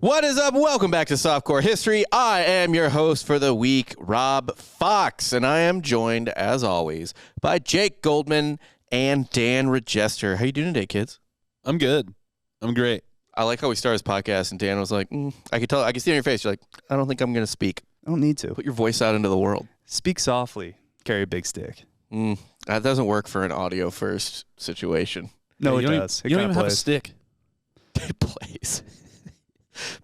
What is up? Welcome back to Softcore History. I am your host for the week, Rob Fox, and I am joined, as always, by Jake Goldman and Dan Regester. How you doing today, kids? I'm good. I'm great. I like how we started this podcast, and Dan was like, I could see on your face, you're like, I don't think I'm going to speak. I don't need to. Put your voice out into the world. Speak softly. Carry a big stick. That doesn't work for an audio-first situation. No, Yeah, it does. You don't even have a stick. It plays.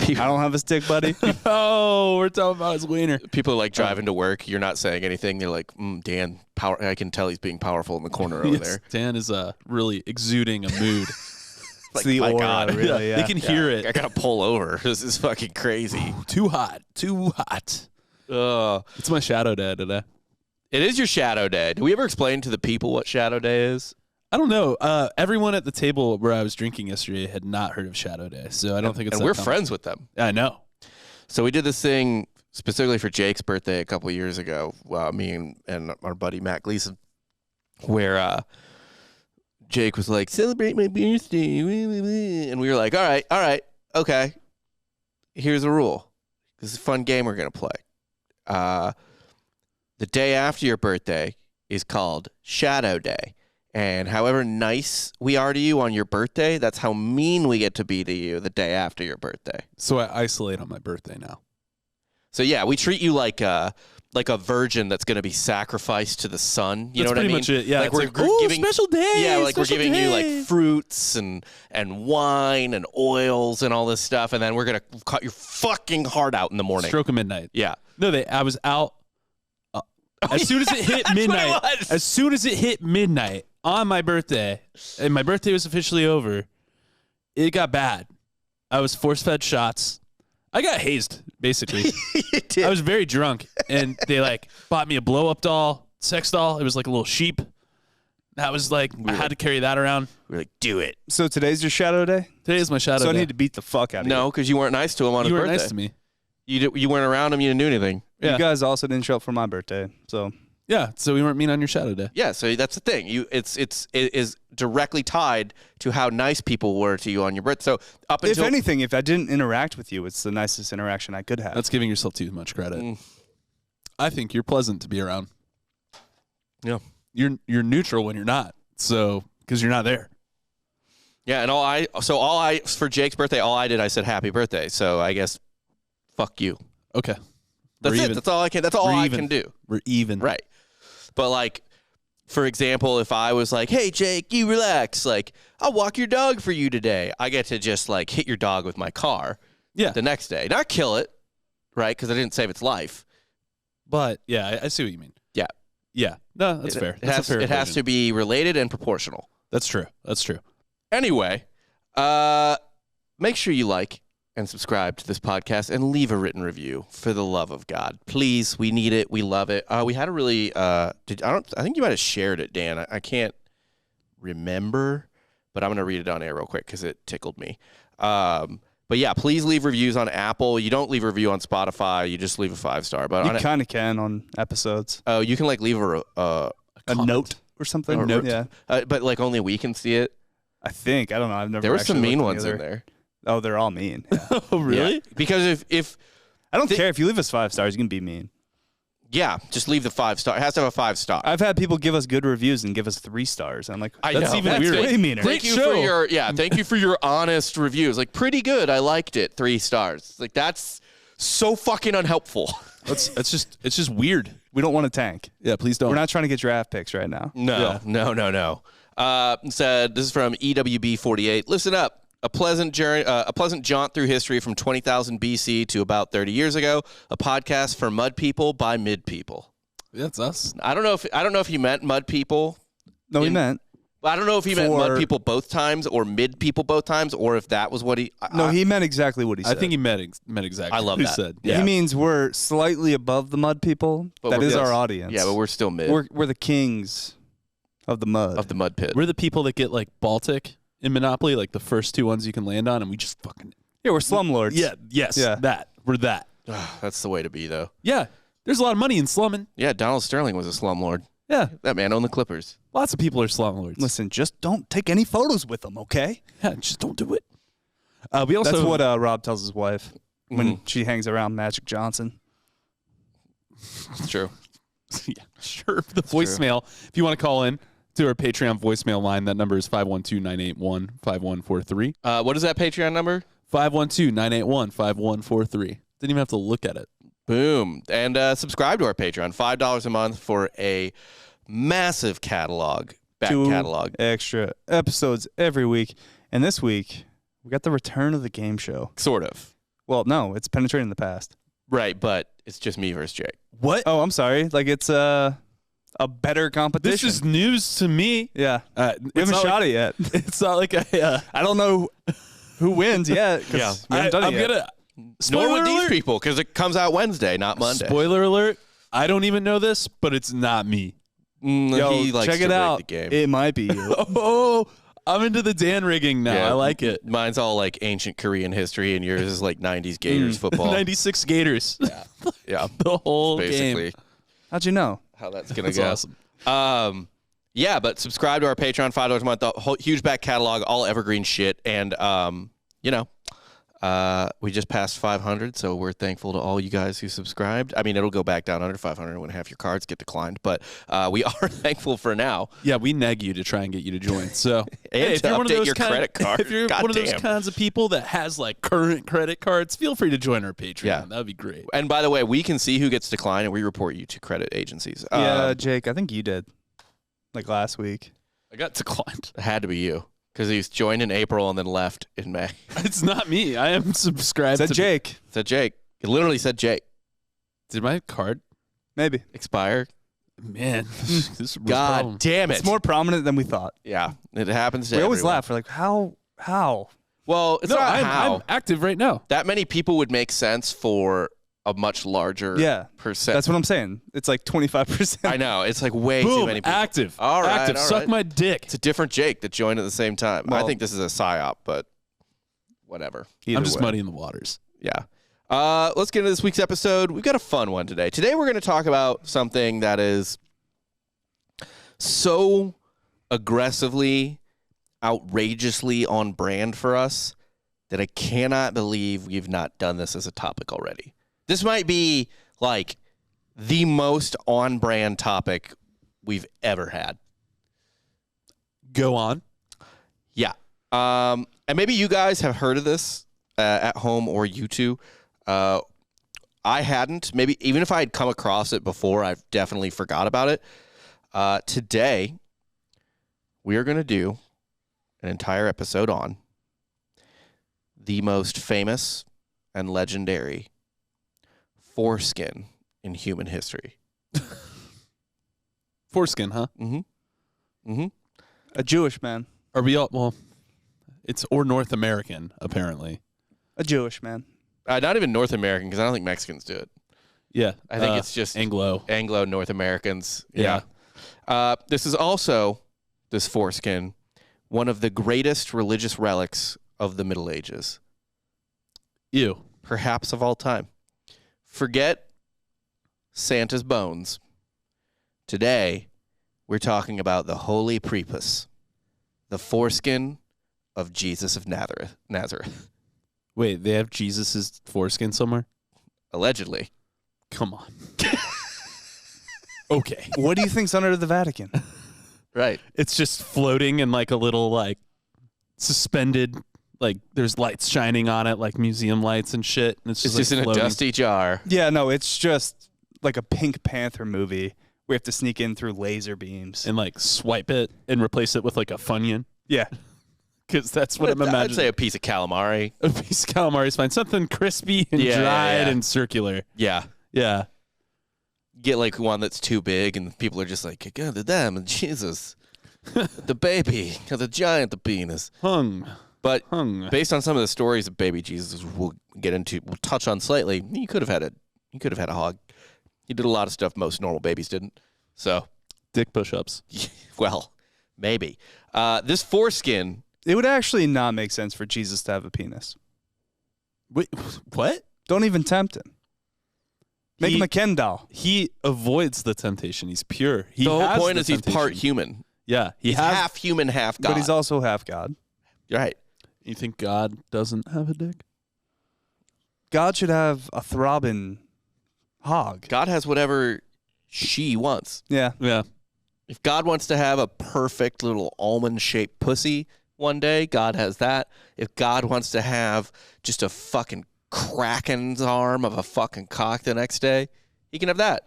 I don't have a stick, buddy. Oh, we're talking about his wiener. People are like driving to work. You're not saying anything. They're like, Dan, I can tell he's being powerful in the corner over there. Dan is really exuding a mood. It's the aura, God. really. Yeah. He can hear it. I got to pull over. This is fucking crazy. Too hot. Too hot. It's my shadow day today. It is your shadow day. Did we ever explain to the people what shadow day is? I don't know. Everyone at the table where I was drinking yesterday had not heard of Shadow Day, so I don't think it's. And we're friends with them. I know. So we did this thing specifically for Jake's birthday a couple of years ago. Me and our buddy Matt Gleason, where Jake was like, "Celebrate my birthday," and we were like, "All right, okay. Here's a rule. This is a fun game we're gonna play. The day after your birthday is called Shadow Day." And however nice we are to you on your birthday, that's how mean we get to be to you the day after your birthday. So I isolate on my birthday now. So yeah, we treat you like a virgin that's going to be sacrificed to the sun. You know what I mean? That's pretty much it. Yeah, like we're giving special day. Yeah, like we're giving you like fruits and wine and oils and all this stuff, and then we're gonna cut your fucking heart out in the morning. Stroke of midnight. Yeah. No, I was out as soon as it hit midnight. As soon as it hit midnight. On my birthday, and my birthday was officially over, it got bad. I was force-fed shots. I got hazed, basically. You did. I was very drunk, and they, bought me a blow-up doll, sex doll. It was like a little sheep. That was, I had to carry that around. We're like, do it. So today's your shadow day? Today is my shadow So day. I need to beat the fuck out of you. No, because you weren't nice to him on his You birthday. were nice to me. You weren't around him. You didn't do anything. Yeah. You guys also didn't show up for my birthday, so... Yeah, so we weren't mean on your shadow day. Yeah, so that's the thing. It is directly tied to how nice people were to you on your birthday. So up until If anything, if I didn't interact with you, it's the nicest interaction I could have. That's giving yourself too much credit. I think you're pleasant to be around. Yeah. You're neutral when you're not, so because you're not there. Yeah, and for Jake's birthday, I said happy birthday. So I guess fuck you. Okay. That's it. That's all I can. That's all I can do. We're even. Right. But for example, if I was like, "Hey Jake, you relax. I'll walk your dog for you today." I get to just hit your dog with my car. Yeah. The next day, not kill it, right? Because I didn't save its life. But yeah, I see what you mean. Yeah. Yeah. No, that's fair. It has to be related and proportional. That's true. That's true. Anyway, make sure you like and subscribe to this podcast and leave a written review for the love of God. Please, we need it. We love it. We had a really I think you might have shared it, Dan. I can't remember, but I'm going to read it on air real quick because it tickled me. But yeah, please leave reviews on Apple. You don't leave a review on Spotify. You just leave a 5-star. But you kind of can on episodes. Oh, you can leave a note or something. A note. Yeah. But only we can see it. I think. I don't know. I've never. There were some mean ones either. in there. Oh, they're all mean. Yeah. Oh, really? Yeah. Because if I don't care if you leave us 5 stars, you can be mean. Yeah, just leave the 5-star. It has to have a 5-star. I've had people give us good reviews and give us 3 stars. I'm like, I that's know. even That's weird. great. Way meaner. Thank you for your honest reviews. Pretty good. I liked it. 3 stars. That's so fucking unhelpful. It's just weird. We don't want to tank. Yeah, please don't. We're not trying to get draft picks right now. No. Said this is from EWB48. Listen up. A pleasant jaunt through history from 20,000 BC to about 30 years ago. A podcast for mud people by mid people. That's us. I don't know if he meant mud people. No, he meant. I don't know if he meant mud people both times or mid people both times, or if that was what he. No, he meant exactly what he said. I think he meant exactly. I love what he that. said. Yeah. He means we're slightly above the mud people. But that we're is just- our audience. Yeah, but we're still mid We're the kings of the mud. of the mud pit. We're the people that get Baltic in Monopoly, the first 2 ones you can land on, and we just fucking. Yeah, we're slumlords. Yeah. Yes. Yeah. That. We're that. That's the way to be, though. Yeah. There's a lot of money in slumming. Yeah, Donald Sterling was a slumlord. Yeah. That man owned the Clippers. Lots of people are slumlords. Listen, just don't take any photos with them, okay? Yeah, just don't do it. We also That's what Rob tells his wife when she hangs around Magic Johnson. It's true. Yeah, sure. The voicemail. If you want to call in to our Patreon voicemail line, that number is 512-981-5143. What is that Patreon number? 512-981-5143. Didn't even have to look at it. Boom. And subscribe to our Patreon. $5 a month for a massive catalog. Back 2 catalog. extra episodes every week. And this week, we got the return of the game show. Sort of. Well, no, it's penetrating the past. Right, but it's just me versus Jake. What? Oh, I'm sorry. Like it's a better competition. This is news to me. Yeah. We haven't shot it yet. It's not like I don't know who wins yet. We haven't done it yet. Nor Spoiler with these alert. people, because it comes out Wednesday, not Monday. Spoiler alert. I don't even know this, but it's not me. Yo, he likes check to it rig out. The game. It might be you. Oh, I'm into the Dan rigging now. Yeah, I like it. Mine's all like ancient Korean history, and yours is like 90s Gators football. 96 Gators. Yeah, The whole basically game. How'd you know? how that's going to That's go. awesome. Yeah, but subscribe to our Patreon, $5 a month, the whole huge back catalog, all evergreen shit. And, we just passed 500, so we're thankful to all you guys who subscribed. I mean, it'll go back down under 500 when half your cards get declined, but we are thankful for now. Yeah, we neg you to try and get you to join. So, And to update your credit card. if you're one of those Goddamn. kinds of people that has like current credit cards, feel free to join our Patreon. Yeah. That would be great. And by the way, we can see who gets declined, and we report you to credit agencies. Yeah, Jake, I think you did. Like last week. I got declined. It had to be you, because he joined in April and then left in May. It's not me. I am subscribed Said to Jake. It said Jake. It literally said Jake. Did my card? Maybe. Expire. Man, this is a real God problem. damn it. It's more prominent than we thought. Yeah, it happens to We always everyone. laugh. We're like, how? Well, it's No, not I'm how. active right now. That many people would make sense for a much larger percent. That's what I'm saying. It's like 25%. I know. It's like way too Boom, many people. active. All right, active. all Suck right. my dick. It's a different Jake that joined at the same time. I Well- think this is a psyop, but whatever. Either I'm just way. muddying the waters. Yeah. Let's get into this week's episode. We've got a fun one today. Today we're going to talk about something that is so aggressively, outrageously on brand for us that I cannot believe we've not done this as a topic already. This might be like the most on brand topic we've ever had. Go on. Yeah. And maybe you guys have heard of this at home, or you two. I hadn't. Maybe even if I had come across it before, I've definitely forgot about it. Today, we are going to do an entire episode on the most famous and legendary foreskin in human history. Foreskin, huh? Mm-hmm. Mm-hmm. A Jewish man. Are we all? Well, it's or North American apparently. A Jewish man. Not even North American, because I don't think Mexicans do it. Yeah, I think it's just Anglo. North Americans. Yeah. This is also, this foreskin, one of the greatest religious relics of the Middle Ages, Ew. perhaps of all time. Forget Santa's bones. Today, we're talking about the Holy Prepuce, the foreskin of Jesus of Nazareth. Wait, they have Jesus's foreskin somewhere? Allegedly. Come on. Okay. What do you think's under the Vatican? Right. It's just floating in like a little like suspended, like there's lights shining on it, like museum lights and shit. And it's It's just, just like, in a floating. dusty jar. Yeah, no, it's just like a Pink Panther movie. We have to sneak in through laser beams. And like swipe it and replace it with like a Funyun. Yeah. Because that's what I'm I'd imagining. say a piece of calamari. A piece of calamari is fine. Something crispy and Yeah, dried yeah. and circular. Yeah. Yeah. Get like one that's too big, and people are just like, God, the damn, Jesus, the baby, the giant, the penis. Hung. But Hung. based on some of the stories of baby Jesus, we'll touch on slightly. He could have had a hog. He did a lot of stuff most normal babies didn't. So, Dick push-ups. well, maybe this foreskin. It would actually not make sense for Jesus to have a penis. Wait, what? Don't even tempt him. Make He- him a Ken doll. He avoids the temptation. He's pure. He The whole has point the is he's part temptation. human. Yeah, He's half human, half God. But he's also half God. Right. You think God doesn't have a dick? God should have a throbbing hog. God has whatever she wants. Yeah. Yeah. If God wants to have a perfect little almond-shaped pussy one day, God has that. If God wants to have just a fucking kraken's arm of a fucking cock the next day, he can have that.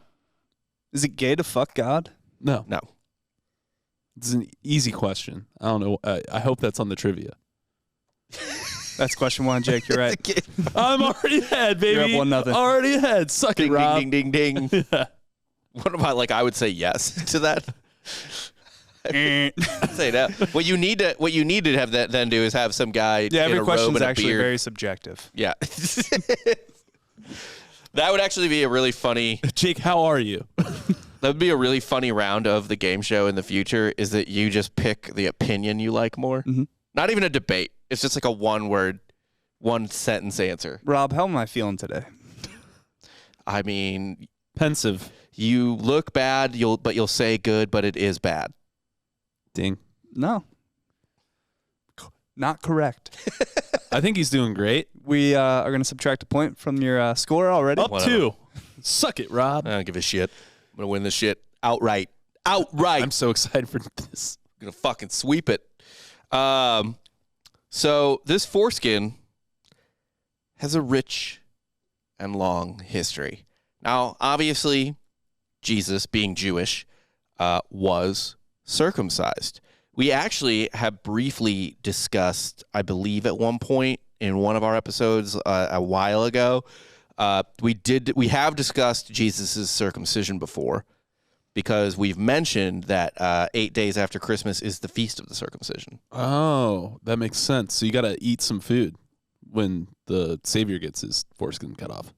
Is it gay to fuck God? No. No. It's an easy question. I don't know. I hope that's on the trivia. That's question 1, Jake. You're right. I'm already ahead, baby. You're up 1-0. Already ahead. Suck it, Ding, Rob. ding, ding, ding, ding. Yeah. What about, like, I would say yes to that? Say that. What you need to have that then do is have some guy Yeah, in every a question robe is and a actually beard. very subjective. Yeah. That would actually be a really funny. Jake, how are you? That would be a really funny round of the game show in the future. Is that you just pick the opinion you like more? Mm-hmm. Not even a debate. It's just like a one-word, one-sentence answer. Rob, how am I feeling today? I mean, Pensive. you look bad. You'll say good, but it is bad. Ding. No. Not correct. I think he's doing great. We are going to subtract a point from your score already. Up Whatever. 2. Suck it, Rob. I don't give a shit. I'm gonna win this shit outright. Outright. I'm so excited for this. I'm gonna fucking sweep it. So this foreskin has a rich and long history. Now, obviously, Jesus, being Jewish, was circumcised. We actually have briefly discussed, I believe, at one point in one of our episodes a while ago. We have discussed Jesus' circumcision before, because we've mentioned that 8 days after Christmas is the feast of the circumcision. Oh, that makes sense. So you got to eat some food when the Savior gets his foreskin cut off.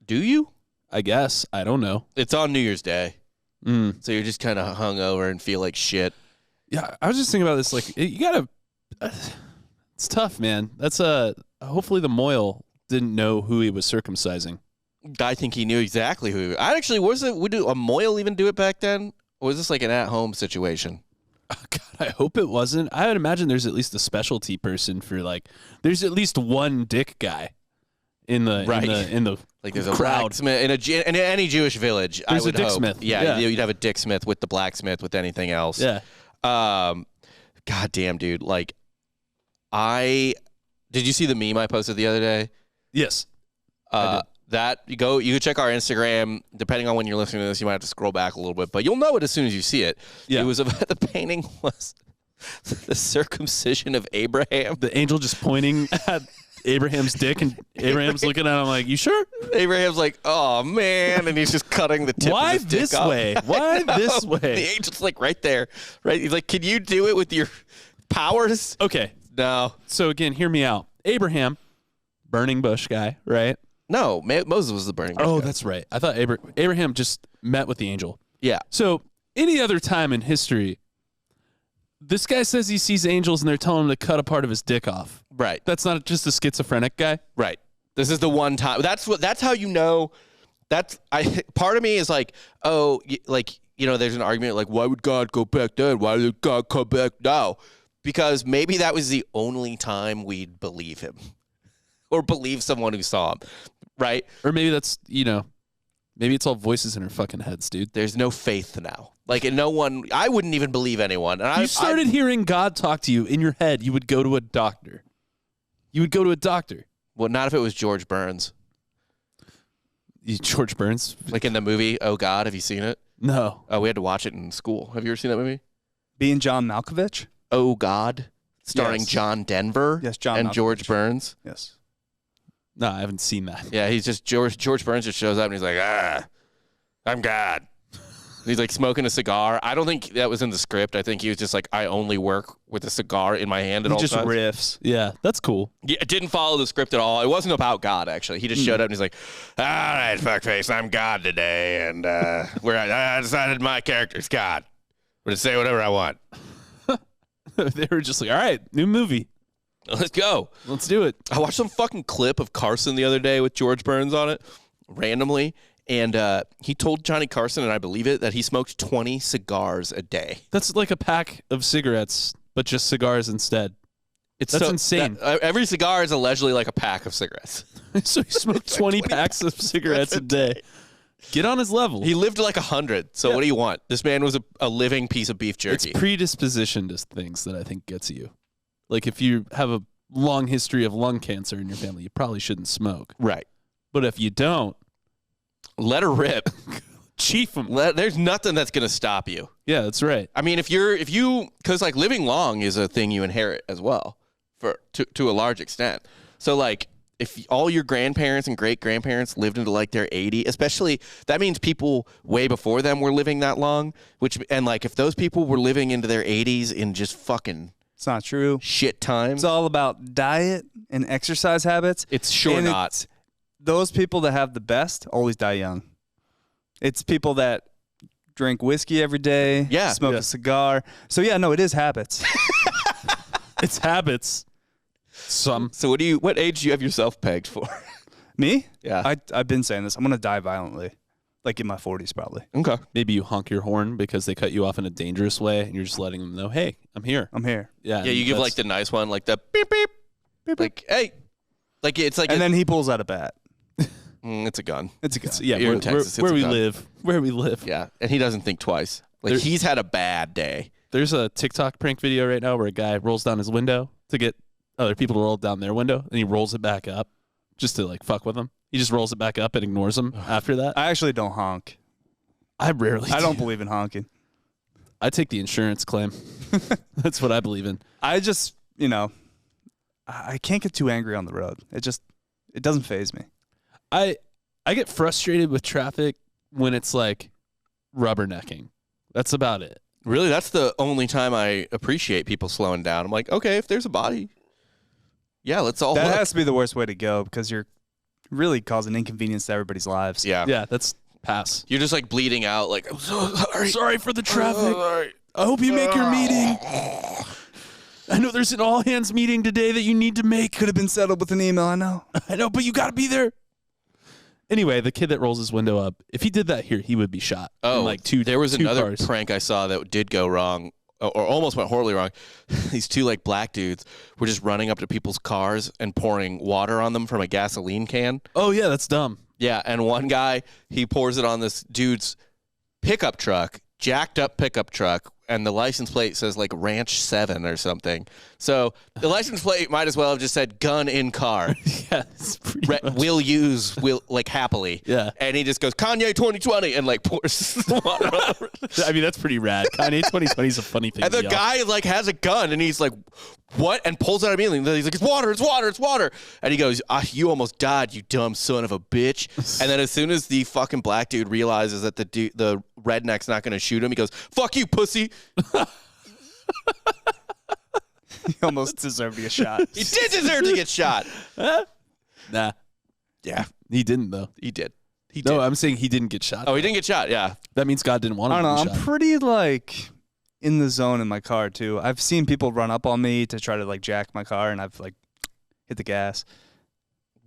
Do you? I guess. I don't know. It's on New Year's Day, Mm. so you're just kind of hungover and feel like shit. Yeah, I was just thinking about this. Like, you got to. It's tough, man. That's hopefully the Moyle didn't know who he was circumcising. I think he knew exactly who. I actually would a Moyle even do it back then? Or was this like an at-home situation? Oh, God, I hope it wasn't. I would imagine there's at least a specialty person for there's at least one dick guy in the Like there's a crowd. blacksmith in any Jewish village. There's I would a dick hope. smith. Yeah, Yeah. you'd have a dick smith with the blacksmith with anything else. Yeah. God damn, dude. Like, did you see the meme I posted the other day? Yes. I You can check our Instagram. Depending on when you're listening to this, you might have to scroll back a little bit, but you'll know it as soon as you see it. Yeah. It was about, the painting was the circumcision of Abraham. The angel just pointing at Abraham's dick, and Abraham's looking at him like, "You sure? Abraham's like, "Oh man," and he's just cutting the tip Why of his dick this off. way? Why this The way?" angel's like right there, right? He's like, "Can you do it with your powers?" Okay. No, So again, hear me out. Abraham, burning bush guy, right? no. Moses was the burning bush Oh, guy. that's right. I thought Abraham just met with the angel. Yeah. So any other time in history, this guy says he sees angels and they're telling him to cut a part of his dick off. Right. That's not just a schizophrenic guy. Right. This is the one time. That's how you know. Part of me is like, there's an argument like, why would God go back then? Why did God come back now? Because maybe that was the only time we'd believe him or believe someone who saw him. Right. Or maybe that's, maybe it's all voices in our fucking heads, dude. There's no faith now. Like, and no one, I wouldn't even believe anyone. And You started hearing God talk to you in your head, you would go to a doctor. Well, not if it was George Burns. George Burns? Like in the movie, Oh God, have you seen it? No. Oh, we had to watch it in school. Have you ever seen that movie? Being John Malkovich? Oh God, starring Yes. John Denver Yes, John and Malkovich. George Burns. Yes. No, I haven't seen that. Yeah, he's just George Burns just shows up and he's like, I'm God. He's like smoking a cigar. I don't think that was in the script. I think he was just like, I only work with a cigar in my hand at He all just times. riffs. Yeah, that's cool. Yeah, it didn't follow the script at all. It wasn't about God, actually. He just showed up and he's like, all right, fuckface, I'm God today. And I decided my character's God. I'm going to say whatever I want. They were just like, all right, new movie. Let's go. Let's do it. I watched some fucking clip of Carson the other day with George Burns on it, randomly. And he told Johnny Carson, and I believe it, that he smoked 20 cigars a day. That's like a pack of cigarettes, but just cigars instead. That's insane. Every cigar is allegedly like a pack of cigarettes. So he smoked 20 packs of cigarettes a day. Get on his level. He lived to like 100. So what do you want? This man was a living piece of beef jerky. It's predisposition to things that I think gets you. Like if you have a long history of lung cancer in your family, you probably shouldn't smoke. Right. But if you don't, let her rip. Chief them. There's nothing that's going to stop you. Yeah, that's right. I mean, because like living long is a thing you inherit as well, to a large extent. So like, if all your grandparents and great grandparents lived into like their 80, especially that means people way before them were living that long. And like, if those people were living into their 80s in just fucking, it's not true. Shit times. It's all about diet and exercise habits. It's sure not. Those people that have the best always die young. It's people that drink whiskey every day, smoke a cigar. So yeah, no, it is habits. It's habits. So what age do you have yourself pegged for? Me? Yeah. I've been saying this. I'm going to die violently. Like in my 40s probably. Okay. Maybe you honk your horn because they cut you off in a dangerous way and you're just letting them know, hey, I'm here. I'm here. Yeah. Yeah, you give like the nice one, like the beep, beep. Beep, like, hey. Like it's like. And then he pulls out a bat. It's a gun. It's a gun. You're in Texas. Where we live. Yeah. And he doesn't think twice. Like he's had a bad day. There's a TikTok prank video right now where a guy rolls down his window to get other people to roll down their window, and he rolls it back up just to like fuck with them. He just rolls it back up and ignores them after that. I actually don't honk. I don't believe in honking. I take the insurance claim. That's what I believe in. I just, I can't get too angry on the road. It doesn't faze me. I get frustrated with traffic when it's like rubbernecking. That's about it. Really, that's the only time I appreciate people slowing down. I'm like, okay, if there's a body, yeah, let's all. That has to be the worst way to go because you're really causing inconvenience to everybody's lives. Yeah, that's pass. You're just like bleeding out. Like, I'm so sorry. Sorry for the traffic. I hope you make your meeting. I know there's an all hands meeting today that you need to make. Could have been settled with an email. I know, but you got to be there. Anyway, the kid that rolls his window up, if he did that here, he would be shot. Oh, like there was another cars. prank I saw that did go wrong, or almost went horribly wrong. These two like black dudes were just running up to people's cars and pouring water on them from a gasoline can. Oh yeah, that's dumb. Yeah, and one guy, he pours it on this dude's pickup truck, jacked up pickup truck, and the license plate says like Ranch 7 or something. So the license plate might as well have just said gun in car. Yeah, it's pretty much. Will like happily. Yeah. And he just goes, Kanye 2020, and like pours the water over. I mean, that's pretty rad. Kanye 2020 is a funny thing. And the guy like has a gun, and he's like, what? And pulls out immediately. And he's like, it's water, it's water, it's water. And he goes, you almost died, you dumb son of a bitch. And then as soon as the fucking black dude realizes that the redneck's not going to shoot him, he goes, fuck you, pussy. He almost deserved to get shot. He did deserve to get shot. Nah. Yeah. He didn't, though. He did. No, I'm saying he didn't get shot. Oh, he didn't get shot, yeah. That means God didn't want him I don't know. to be I'm shot. pretty like in the zone in my car too. I've seen people run up on me to try to like jack my car, and I've like hit the gas.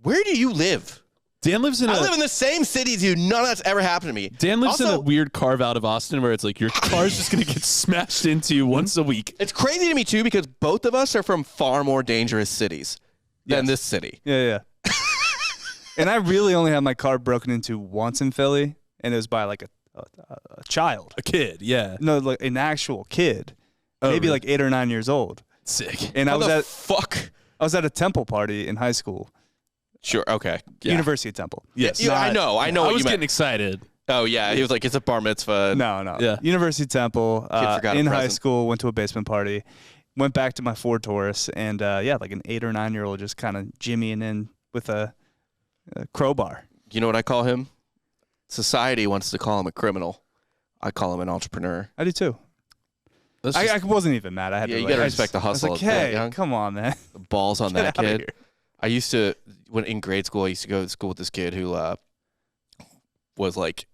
Where do you live? Dan lives in I live in the same city as you. None of that's ever happened to me. Dan lives in Also, a weird carve out of Austin where it's like your car's just going to get smashed into once a week. It's crazy to me, too, because both of us are from far more dangerous cities than this city. Yeah. And I really only had my car broken into once in Philly, and it was by like a child. A kid, yeah. No, like an actual kid. Maybe really? like 8 or 9 years old. Sick. And How the fuck? I was at a Temple party in high school. Sure, okay. Yeah. University of Temple. Yes. Yeah, I know I what was you meant. getting excited. Oh, yeah. He was like, it's a bar mitzvah. No. Yeah. University of Temple. forgot a in high present. school, went to a basement party, went back to my Ford Taurus, and like an 8 or 9 year old just kind of jimmying in with a crowbar. You know what I call him? Society wants to call him a criminal. I call him an entrepreneur. I do too. I wasn't even mad. I had Yeah, to. you gotta respect the hustle. I was of like, that hey, young. come on, man. The balls on Get that outta kid. here. I used to, when in grade school, I used to go to school with this kid who was like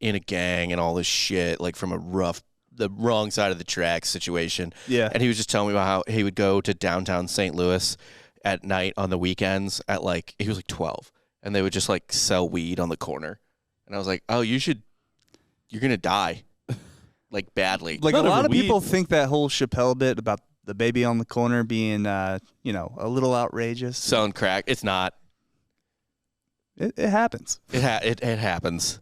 in a gang and all this shit, like from the wrong side of the tracks situation. Yeah. And he was just telling me about how he would go to downtown St. Louis at night on the weekends at like, he was like 12, and they would just like sell weed on the corner. And I was like, oh, you're going to die. Like badly. Like Not a lot over of people weed. think that whole Chappelle bit about the baby on the corner being, a little outrageous. Selling crack. It's not. It happens. It happens.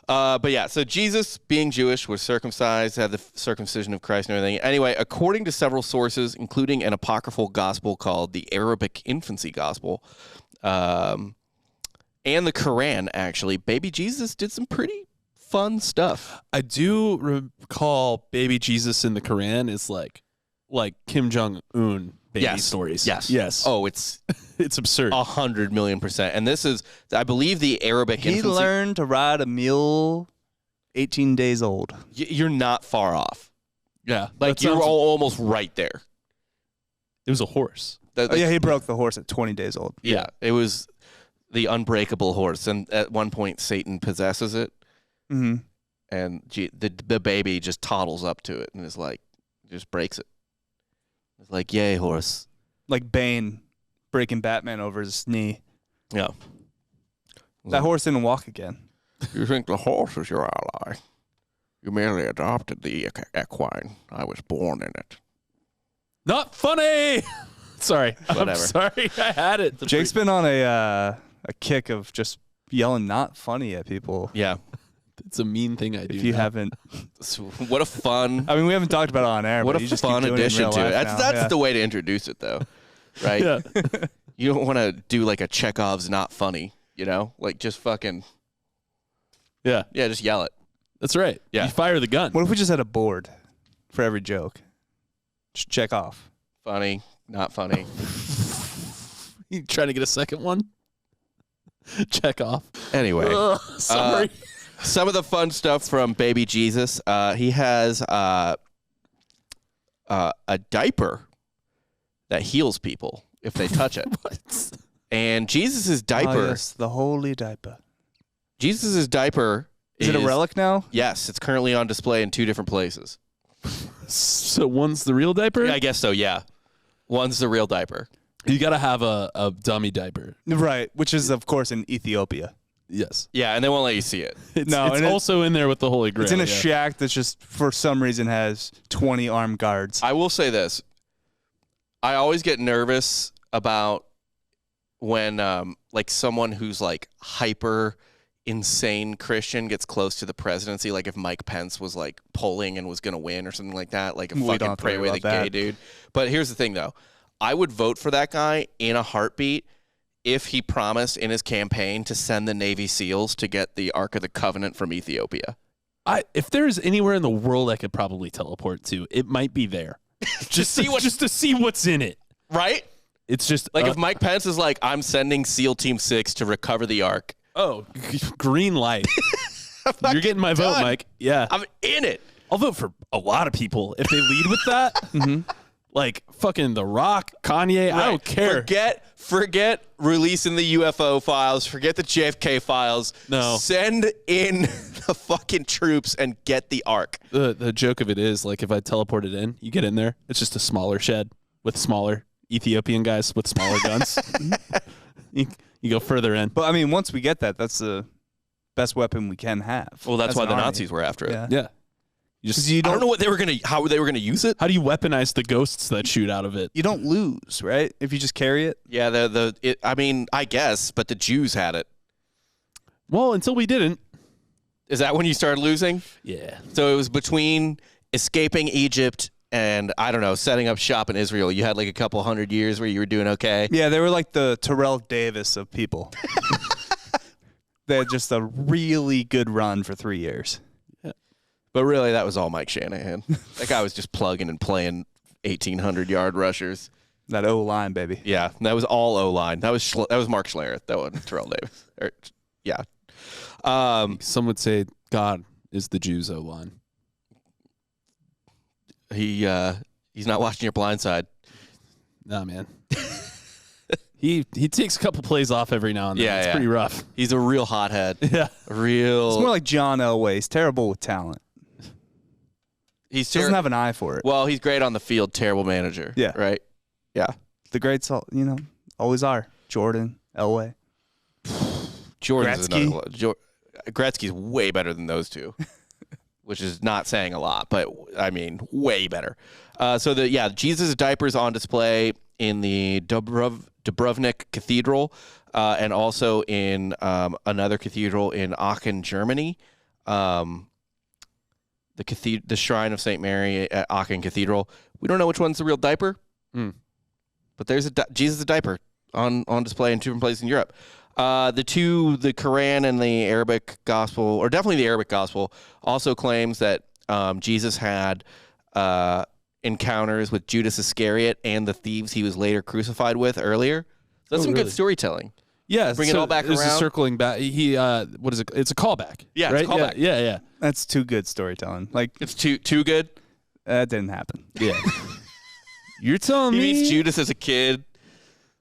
But yeah, so Jesus, being Jewish, was circumcised, had the circumcision of Christ and everything. Anyway, according to several sources, including an apocryphal gospel called the Arabic Infancy Gospel, and the Quran, actually, baby Jesus did some pretty fun stuff. I do recall baby Jesus in the Quran is like Kim Jong-un baby stories. Yes. Oh, it's absurd. 100 million %. And this is, I believe, the Arabic He infancy. learned to ride a mule 18 days old. You're not far off. Yeah. Like, you're almost right there. It was a horse. He broke the horse at 20 days old. Yeah. It was the unbreakable horse. And at one point, Satan possesses it. Mm-hmm. And the baby just toddles up to it and is like, just breaks it. It's like, yay, horse. Like Bane breaking Batman over his knee. Yeah. That horse didn't walk again. You think the horse is your ally? You merely adopted the equine. I was born in it. Not funny. Sorry. Whatever. I'm sorry. I had it. Jake's been on a kick of just yelling not funny at people. Yeah. It's a mean thing I do. If you haven't. What a fun. I mean, we haven't talked about it on air. What but a you just fun keep doing addition it in to real it. life That's now. the way to introduce it, though. Right? Yeah. You don't want to do like a Chekhov's not funny, Like just fucking. Yeah. Yeah, just yell it. That's right. Yeah. You fire the gun. What if we just had a board for every joke? Just check off. Funny, not funny. You trying to get a second one? Check off. Anyway. Sorry. Some of the fun stuff from baby Jesus. He has a diaper that heals people if they touch it. What? And Jesus' diaper. Oh, yes, the holy diaper. Jesus' diaper Is it a relic now? Yes, it's currently on display in 2 different places. So one's the real diaper? I guess so, yeah. One's the real diaper. You got to have a dummy diaper. Right, which is, of course, in Ethiopia. Yes. Yeah, and they won't let you see it. It's also in there with the Holy Grail. It's in a shack that's just, for some reason, has 20 armed guards. I will say this. I always get nervous about when someone who's like hyper insane Christian gets close to the presidency, like if Mike Pence was like polling and was going to win or something like that, like a fucking pray with a gay dude. But here's the thing, though. I would vote for that guy in a heartbeat if he promised in his campaign to send the Navy SEALs to get the Ark of the Covenant from Ethiopia. If there's anywhere in the world I could probably teleport to, it might be there. just to see what's in it. Right? It's just like if Mike Pence is like, I'm sending SEAL Team 6 to recover the Ark. Oh, green light. You're getting my vote, Mike. Yeah. I'm in it. I'll vote for a lot of people if they lead with that. Mm-hmm. Like fucking The Rock, Kanye, right. I don't care. Forget releasing the UFO files. Forget the JFK files. No. Send in the fucking troops and get the Ark. The joke of it is, like, if I teleported in, you get in there, it's just a smaller shed with smaller Ethiopian guys with smaller guns. You go further in. But, I mean, once we get that, that's the best weapon we can have. Well, that's why the Nazis were after it. Yeah. I don't know how they were gonna use it. How do you weaponize the ghosts that shoot out of it? You don't lose, right? If you just carry it. Yeah, I guess, but the Jews had it. Well, until we didn't. Is that when you started losing? Yeah. So it was between escaping Egypt and, I don't know, setting up shop in Israel. You had like a couple 100 years where you were doing okay. Yeah, they were like the Terrell Davis of people. They had just a really good run for 3 years. But really, that was all Mike Shanahan. That guy was just plugging and playing 1,800-yard rushers. That O-line, baby. Yeah, that was all O-line. That was Mark Schlereth. That wasn't Terrell Davis. Yeah. Some would say God is the Jews' O-line. He's not watching your blind side. Nah, man. He takes a couple plays off every now and then. It's pretty rough. He's a real hothead. Yeah. It's more like John Elway. He's terrible with talent. He doesn't have an eye for it. Well, he's great on the field, terrible manager. Yeah. Right? Yeah. The greats, always are. Jordan, Elway. Gretzky's way better than those two. which is not saying a lot, but I mean, way better. Jesus' diapers on display in the Dubrovnik Cathedral, and also in another cathedral in Aachen, Germany. The Shrine of St. Mary at Aachen Cathedral. We don't know which one's the real diaper, but there's Jesus' diaper on display in 2 different places in Europe. The Quran and the Arabic Gospel, or definitely the Arabic Gospel, also claims that Jesus had encounters with Judas Iscariot and the thieves he was later crucified with earlier. So that's some good storytelling. Yeah, bring it all back around. Circling back. What is it? It's a callback. Yeah, right? It's a callback. Yeah. That's too good storytelling. Like, it's too good. That didn't happen. Yeah. You're telling me he meets Judas as a kid.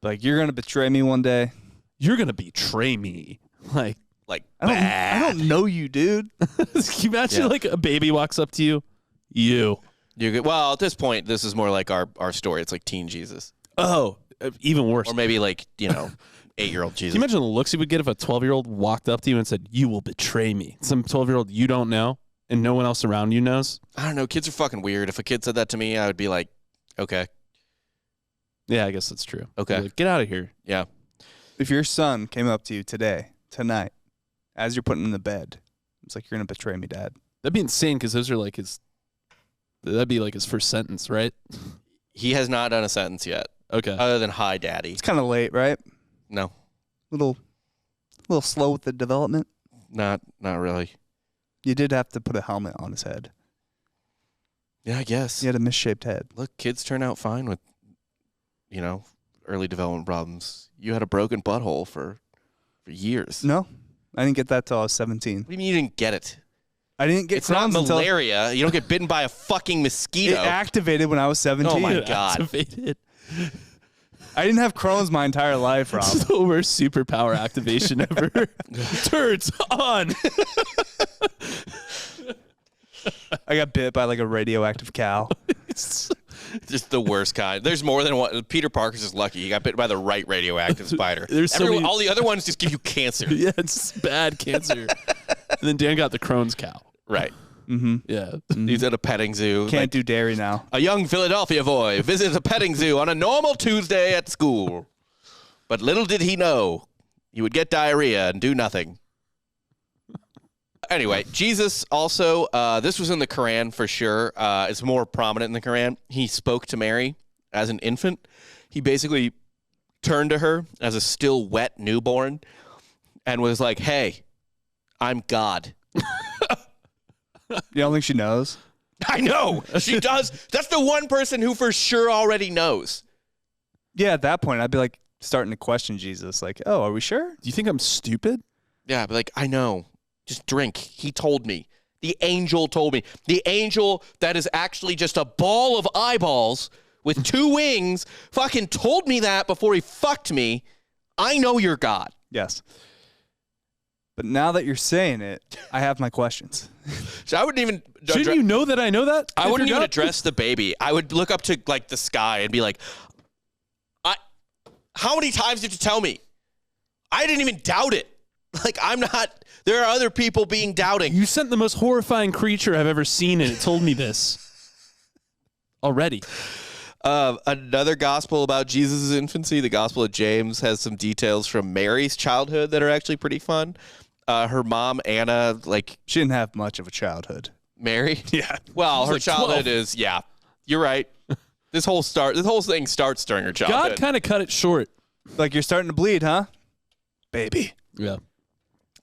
Like, you're gonna betray me one day. You're gonna betray me. Like I don't know you, dude. Can you imagine like a baby walks up to you? You're good. Well, at this point, this is more like our story. It's like teen Jesus. Oh, even worse. Or maybe like 8-year-old Jesus. Can you imagine the looks you would get if a 12-year-old walked up to you and said, "You will betray me"? Some 12-year-old you don't know and no one else around you knows. I don't know. Kids are fucking weird. If a kid said that to me, I would be like, okay. Yeah, I guess that's true. Okay. Like, get out of here. Yeah. If your son came up to you tonight, as you're putting him in the bed, it's like, you're going to betray me, Dad. That'd be insane because those are like that'd be like his first sentence, right? He has not done a sentence yet. Okay. Other than "Hi, Daddy." It's kind of late, right? No. Little slow with the development. Not really. You did have to put a helmet on his head. Yeah, I guess. He had a misshaped head. Look, kids turn out fine with, early development problems. You had a broken butthole for years. No, I didn't get that till I was 17. What do you mean you didn't get it? I didn't get It's not Crohn's until malaria. You don't get bitten by a fucking mosquito. it activated when I was 17. Oh, my God. Activated. I didn't have Crohn's my entire life, Rob. It's the worst superpower activation ever. Turns on. I got bit by like a radioactive cow. Just the worst kind. There's more than one. Peter Parker's just lucky. He got bitten by the right radioactive spider. All the other ones just give you cancer. Yeah, it's bad cancer. And then Dan got the Crohn's cow. Right. Mm-hmm. Yeah. He's at a petting zoo. Can't do dairy now. A young Philadelphia boy visits a petting zoo on a normal Tuesday at school. But little did he know he would get diarrhea and do nothing. Anyway, Jesus also, this was in the Quran for sure. It's more prominent in the Quran. He spoke to Mary as an infant. He basically turned to her as a still wet newborn and was like, "Hey, I'm God." You don't think she knows? I know. She does. That's the one person who for sure already knows. Yeah, at that point, I'd be like starting to question Jesus. Like, oh, are we sure? Do you think I'm stupid? Yeah, but like, I know. Just drink. He told me. The angel told me. The angel that is actually just a ball of eyeballs with 2 wings fucking told me that before he fucked me. I know you're God. Yes. But now that you're saying it, I have my questions. So I wouldn't even... Shouldn't you know that I know that? I wouldn't even address the baby. I would look up to like the sky and be like, how many times did you tell me? I didn't even doubt it. Like, I'm not... There are other people being doubting. You sent the most horrifying creature I've ever seen, and it told me this already. Another gospel about Jesus' infancy, the Gospel of James, has some details from Mary's childhood that are actually pretty fun. Her mom, Anna, she didn't have much of a childhood. Mary? Yeah. Well, her like childhood 12. is, yeah, you're right. This whole thing starts during her childhood. God kind of cut it short. Like, you're starting to bleed, huh? Baby. Yeah.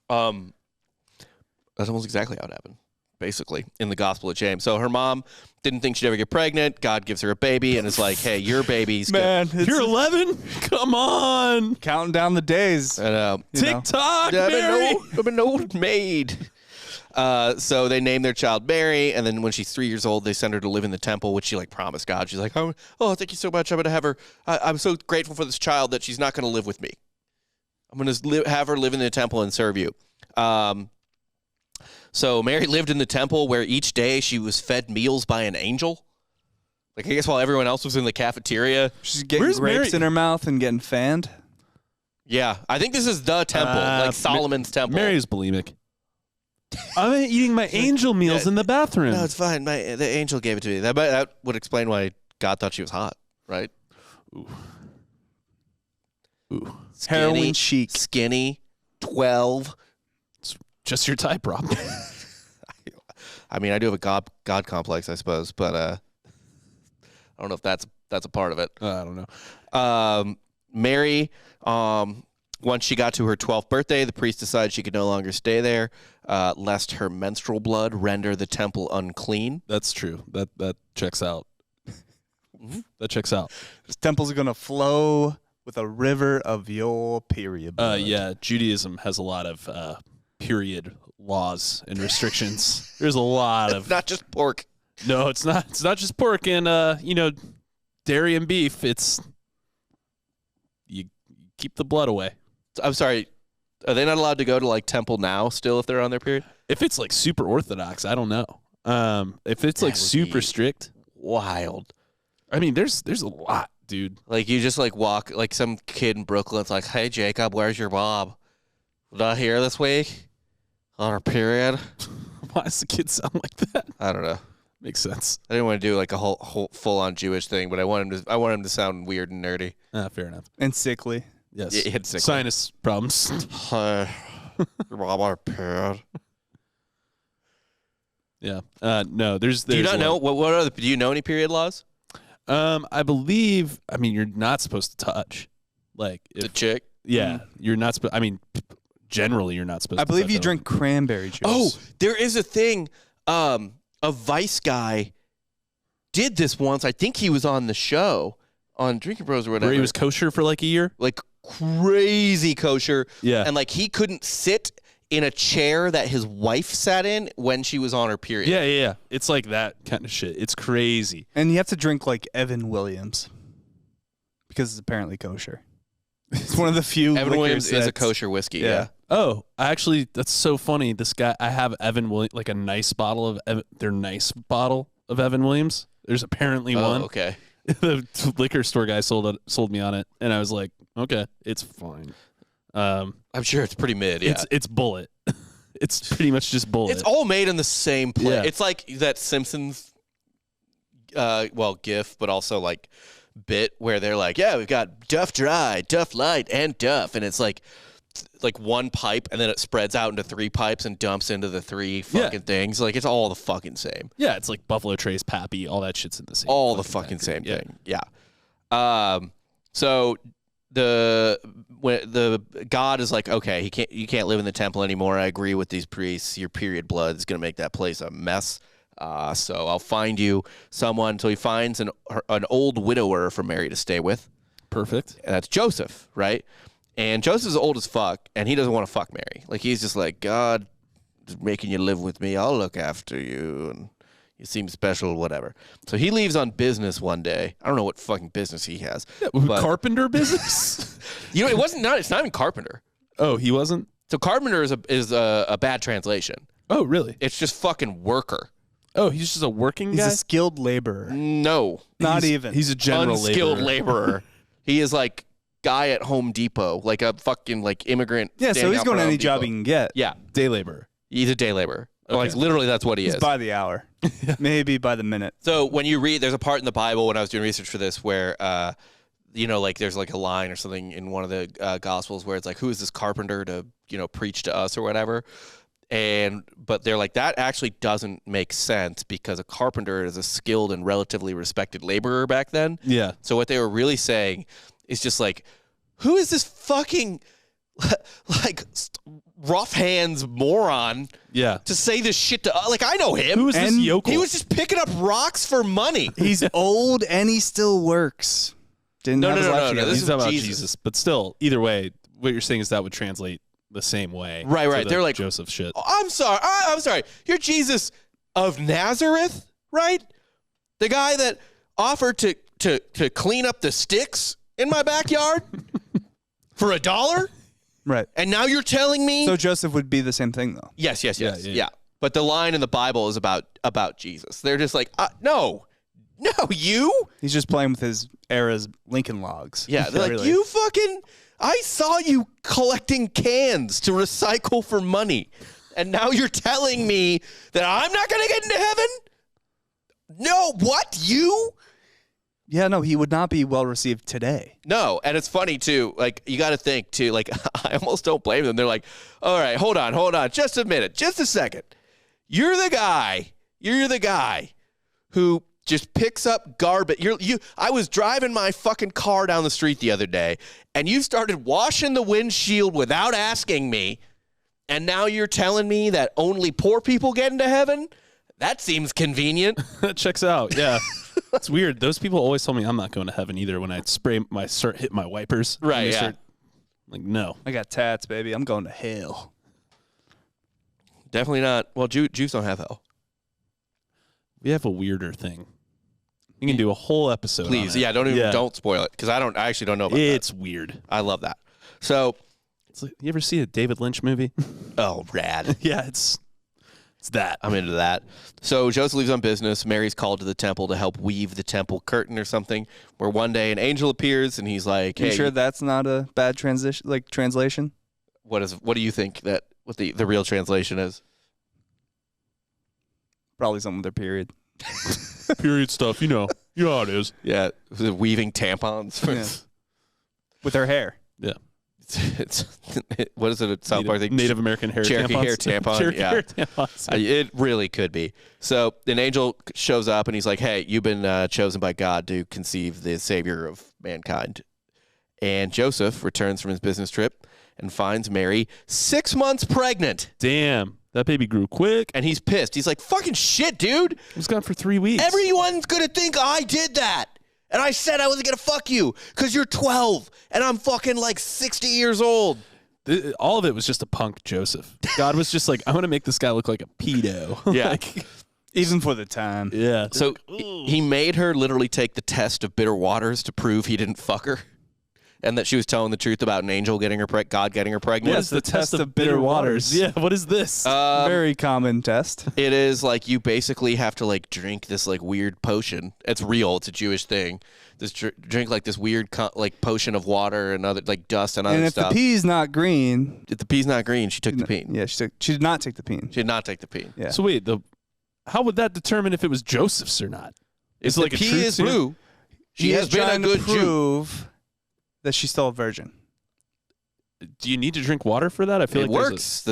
That's almost exactly how it happened, basically, in the Gospel of James. So her mom didn't think she'd ever get pregnant. God gives her a baby and is like, hey, your baby's Man, you're 11? Come on. Counting down the days. TikTok, Mary. I'm an old maid. So they name their child Mary, and then when she's 3 years old, they send her to live in the temple, which she promised God. She's like, oh, thank you so much. I'm going to have her. I'm so grateful for this child that she's not going to live with me. I'm going to have her live in the temple and serve you. So Mary lived in the temple where each day she was fed meals by an angel. I guess while everyone else was in the cafeteria. She's getting grapes in her mouth and getting fanned. Yeah, I think this is the temple, Solomon's temple. Mary's bulimic. I'm eating my angel meals in the bathroom. No, it's fine. The angel gave it to me. That would explain why God thought she was hot, right? Ooh. Skinny, heroin chic. Skinny, 12. It's just your type, Rob. I mean, I do have a God complex, I suppose, but I don't know if that's a part of it. I don't know. Mary, once she got to her 12th birthday, the priest decided she could no longer stay there, lest her menstrual blood render the temple unclean. That's true. That checks out. That checks out. This temple's going to flow with a river of your period blood. Yeah, Judaism has a lot of period laws and restrictions. There's a lot of... Not just pork. No, it's not. It's not just pork and, dairy and beef. It's... You keep the blood away. I'm sorry. Are they not allowed to go to, like, temple now still if they're on their period? If it's, like, super orthodox, I don't know. If it's, like, super strict... Wild. I mean, there's a lot, dude. Like, you just, like, walk... Like, some kid in Brooklyn's like, hey, Jacob, where's your Bob? Not here this week? On our period? Why does the kid sound like that? I don't know. Makes sense. I didn't want to do, like, a whole full-on Jewish thing, but I want him to sound weird and nerdy. Fair enough. And sickly. Yes. Yeah, he had sickle. Sinus problems. Hi. Rob our period. Yeah. No, there's Do you not a know lot. do you know any period laws? I believe, you're not supposed to touch. Like The chick? Yeah. You're not supposed generally you're not supposed to I believe touch you that drink cranberry juice. Oh, there is a thing. A Vice guy did this once. I think he was on the show on Drinking Bros or whatever. where he was kosher for like a year. like crazy kosher. Yeah. And like he couldn't sit in a chair that his wife sat in when she was on her period. Yeah. It's like that kind of shit. It's crazy. And you have to drink like Evan Williams because it's apparently kosher. It's one of the few Evan Williams liquors is a that's- kosher whiskey. Yeah. Yeah. Oh, actually, that's so funny. This guy, I have Evan Williams, like a nice bottle of their nice bottle of Evan Williams. There's apparently one. Oh, okay. The liquor store guy sold me on it, and I was like, okay, it's fine. I'm sure it's pretty mid. Yeah. It's Bullet. It's pretty much just Bullet. It's all made in the same place. Yeah. It's like that Simpsons, GIF, but also like bit where they're like, yeah, we've got Duff Dry, Duff Light, and Duff, and it's like one pipe, and then it spreads out into 3 pipes and dumps into the 3 fucking things. Like it's all the fucking same. Yeah, it's like Buffalo Trace, Pappy, all that shit's in the same. All the fucking same thing. Yeah. So the God is like, okay, you can't live in the temple anymore. I agree with these priests. Your period blood is gonna make that place a mess. So I'll find you someone. So he finds an old widower for Mary to stay with. Perfect. And that's Joseph, right? And Joseph's old as fuck, and he doesn't want to fuck Mary. Like he's just like, God is making you live with me. I'll look after you, and you seem special, whatever. So he leaves on business one day. I don't know what fucking business he has. But, Carpenter business. it's not even carpenter. Oh, he wasn't. So carpenter is a bad translation. Oh, really? It's just fucking worker. Oh, he's just a working He's guy. a skilled laborer. No, Not even. He's a general unskilled laborer. He is like guy at Home Depot, like a fucking like immigrant. Yeah, so standing he's out going front to of any Home job Depot. he can get. Yeah, day laborer. he's a day laborer. Okay. Like literally, that's what he He's is. by the hour. Maybe by the minute. So when you read, there's a part in the Bible when I was doing research for this where, like there's like a line or something in one of the Gospels where it's like, who is this carpenter to, preach to us or whatever. But they're like, that actually doesn't make sense because a carpenter is a skilled and relatively respected laborer back then. Yeah. So what they were really saying is just like, who is this fucking like rough hands moron Yeah. to say this shit to like I know him. Who is this And yokel? He was just picking up rocks for money. He's old and he still works. Didn't No, have no, his no, life no, no, together. this He's is talking about Jesus. Jesus. But still, either way, what you're saying is that would translate the same way. Right. to the They're like Joseph shit. I'm sorry. You're Jesus of Nazareth, right? The guy that offered to clean up the sticks in my backyard for $1? Right. And now you're telling me? So Joseph would be the same thing, though. Yes. Yeah. But the line in the Bible is about Jesus. They're just like, no, you. He's just playing with his era's Lincoln logs. Yeah, they're like, Really. I saw you collecting cans to recycle for money. And now you're telling me that I'm not going to get into heaven? No, what? You? Yeah, no, he would not be well received today. No, and it's funny, too. Like, you got to think, too. Like, I almost don't blame them. They're like, all right, hold on. Just a minute. Just a second. You're the guy who just picks up garbage. I was driving my fucking car down the street the other day, and you started washing the windshield without asking me, and now you're telling me that only poor people get into heaven? That seems convenient. That checks out, yeah. It's weird. Those people always tell me I'm not going to heaven either when I start hitting my wipers. Right, yeah. Like, no. I got tats, baby. I'm going to hell. Definitely not. Well, Jews don't have hell. We have a weirder thing. You can do a whole episode. Please, on it. don't spoil it because I actually don't know about It's weird. I love that. So, it's like, you ever see a David Lynch movie? Oh, rad. Yeah, it's that. I'm into that. So Joseph leaves on business. Mary's called to the temple to help weave the temple curtain or something. Where one day an angel appears and he's like, "Hey, you sure that's not a bad translation? What do you think what the real translation is?" Probably something with their period. Period stuff, you know how it is. Yeah, weaving tampons with her hair. Yeah, it's what is it? At South Park, Native American hair Cherokee tampons. hair tampon. Cherokee yeah, hair tampons. It really could be. So an angel shows up and he's like, "Hey, you've been chosen by God to conceive the Savior of mankind." And Joseph returns from his business trip and finds Mary 6 months pregnant. Damn. That baby grew quick. And he's pissed. He's like, fucking shit, dude. He was gone for 3 weeks. Everyone's going to think I did that. And I said I wasn't going to fuck you because you're 12 and I'm fucking like 60 years old. All of it was just a punk Joseph. God was just like, I want to make this guy look like a pedo. Yeah. Even for the time. Yeah. So he made her literally take the test of bitter waters to prove he didn't fuck her. And that she was telling the truth about an angel getting her God getting her pregnant. What is the test of bitter waters? Yeah, what is this? Very common test. It is like you basically have to like drink this like weird potion. It's real. It's a Jewish thing. Just drink like this weird like potion of water and other like dust and other stuff. And if the pea's not green, if the pea's not green, she took the peen. Yeah, she did not take the peen. She did not take the peen. Yeah. So wait, how would that determine if it was Joseph's or not? If the pea is blue, she has been a good Jew. That she's still a virgin. Do you need to drink water for that? I feel it like works.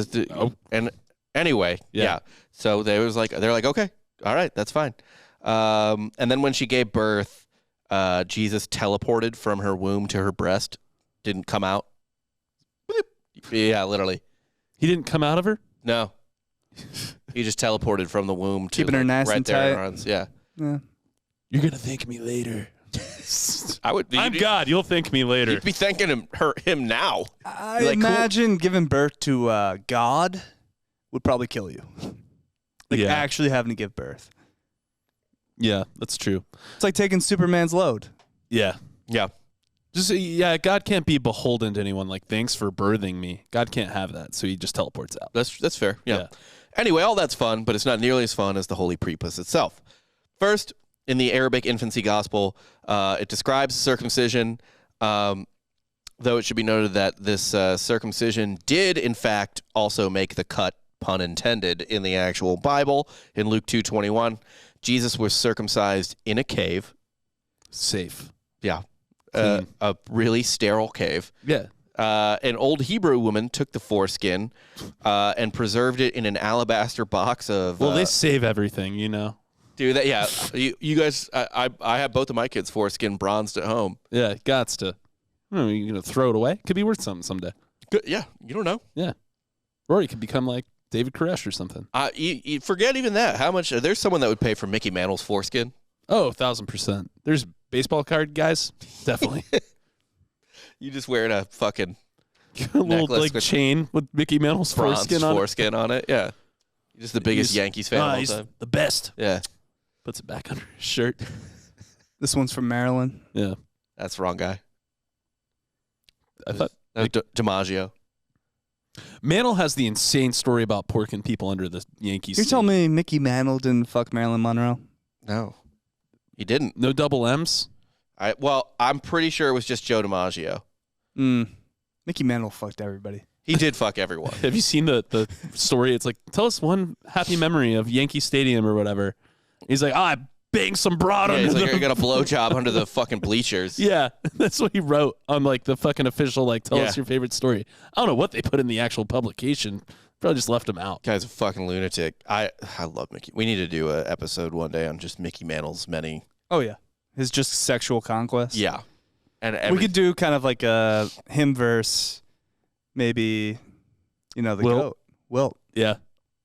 And anyway, yeah. So they're like, okay, all right, that's fine. And then when she gave birth, Jesus teleported from her womb to her breast. Didn't come out. Yeah, literally. He didn't come out of her? No. He just teleported from the womb to keeping her nice right and there in tight. her arms. Yeah. You're gonna thank me later. I'm God. You'll thank me later. You'd be thanking him now. I imagine giving birth to God would probably kill you. Actually having to give birth. Yeah, that's true. It's like taking Superman's load. Yeah. Yeah. God can't be beholden to anyone. Like, thanks for birthing me. God can't have that, so he just teleports out. That's fair. Yeah. Anyway, all that's fun, but it's not nearly as fun as the Holy Prepuce itself. First, in the Arabic infancy gospel, it describes circumcision, though it should be noted that this circumcision did, in fact, also make the cut, pun intended, in the actual Bible. In Luke 2:21, Jesus was circumcised in a cave. Safe. Yeah. A really sterile cave. Yeah. An old Hebrew woman took the foreskin and preserved it in an alabaster box of... Well, they save everything, you know. Dude, yeah. You guys, I have both of my kids' foreskin bronzed at home. Yeah, gots to. You're going to throw it away? Could be worth something someday. Good. Yeah, you don't know. Yeah. Or you could become like David Koresh or something. You forget even that. How much? There's someone that would pay for Mickey Mantle's foreskin. Oh, 1,000%. There's baseball card guys. Definitely. You just wearing a fucking a little like chain with Mickey Mantle's foreskin on it. Yeah. You're just the biggest Yankees fan of all time. The best. Yeah. Puts it back under his shirt. This one's from Maryland. Yeah. That's the wrong guy. I thought that was DiMaggio. Mantle has the insane story about porking people under the Yankees. You're telling me Mickey Mantle didn't fuck Marilyn Monroe? No. He didn't. No double M's? I'm pretty sure it was just Joe DiMaggio. Mickey Mantle fucked everybody. He did fuck everyone. Have you seen the story? It's like, tell us one happy memory of Yankee Stadium or whatever. He's like, I banged some broad under He's like, the... I got a blowjob under the fucking bleachers. Yeah, that's what he wrote on like the fucking official, like, tell us your favorite story. I don't know what they put in the actual publication. Probably just left him out. Guy's a fucking lunatic. I love Mickey. We need to do an episode one day on just Mickey Mantle's many. Oh, yeah. His just sexual conquest. Yeah. And we could do kind of like a him verse, maybe, the Wilt. GOAT. Wilt. Yeah.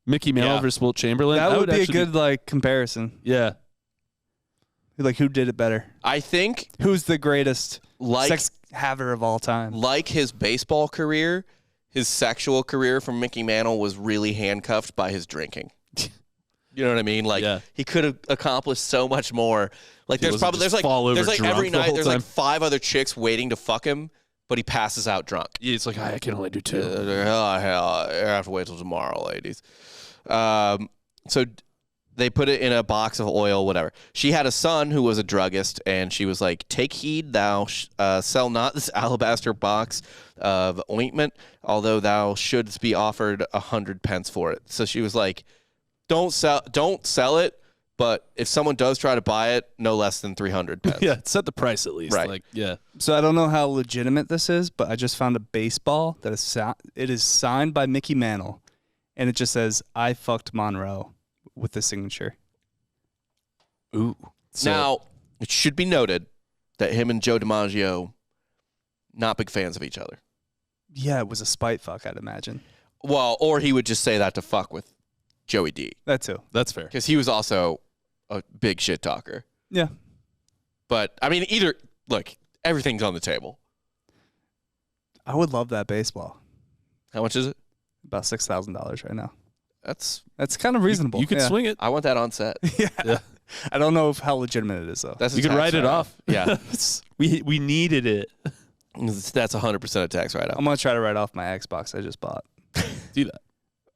Mickey Mantle versus Wilt Chamberlain. That would be a good like comparison. Yeah. Like, who did it better? I think. Who's the greatest sex haver of all time? Like his baseball career, his sexual career from Mickey Mantle was really handcuffed by his drinking. You know what I mean? Like, he could have accomplished so much more. Like, there's like every night there's like 5 other chicks waiting to fuck him, but he passes out drunk. Yeah, it's like, I can only do 2. Hell, I have to wait till tomorrow, ladies. So they put it in a box of oil, whatever. She had a son who was a druggist, and she was like, take heed, thou sell not this alabaster box of ointment, although thou shouldst be offered 100 pence for it. So she was like, don't sell it, but if someone does try to buy it, no less than 300 pence. Yeah, set the price at least. Right. Like, yeah. So I don't know how legitimate this is, but I just found a baseball that is signed by Mickey Mantle, and it just says, I fucked Monroe, with the signature. Ooh. So, now, it should be noted that him and Joe DiMaggio, not big fans of each other. Yeah, it was a spite fuck, I'd imagine. Well, or he would just say that to fuck with Joey D. That too. That's fair. Because he was also a big shit talker. Yeah. But, I mean, look, everything's on the table. I would love that baseball. How much is it? About $6,000 right now. That's kind of reasonable. You could swing it. I want that on set. Yeah. I don't know how legitimate it is, though. That's you could write it off. Yeah. we needed it. That's 100% a tax write-off. I'm going to try to write off my Xbox I just bought. Do that.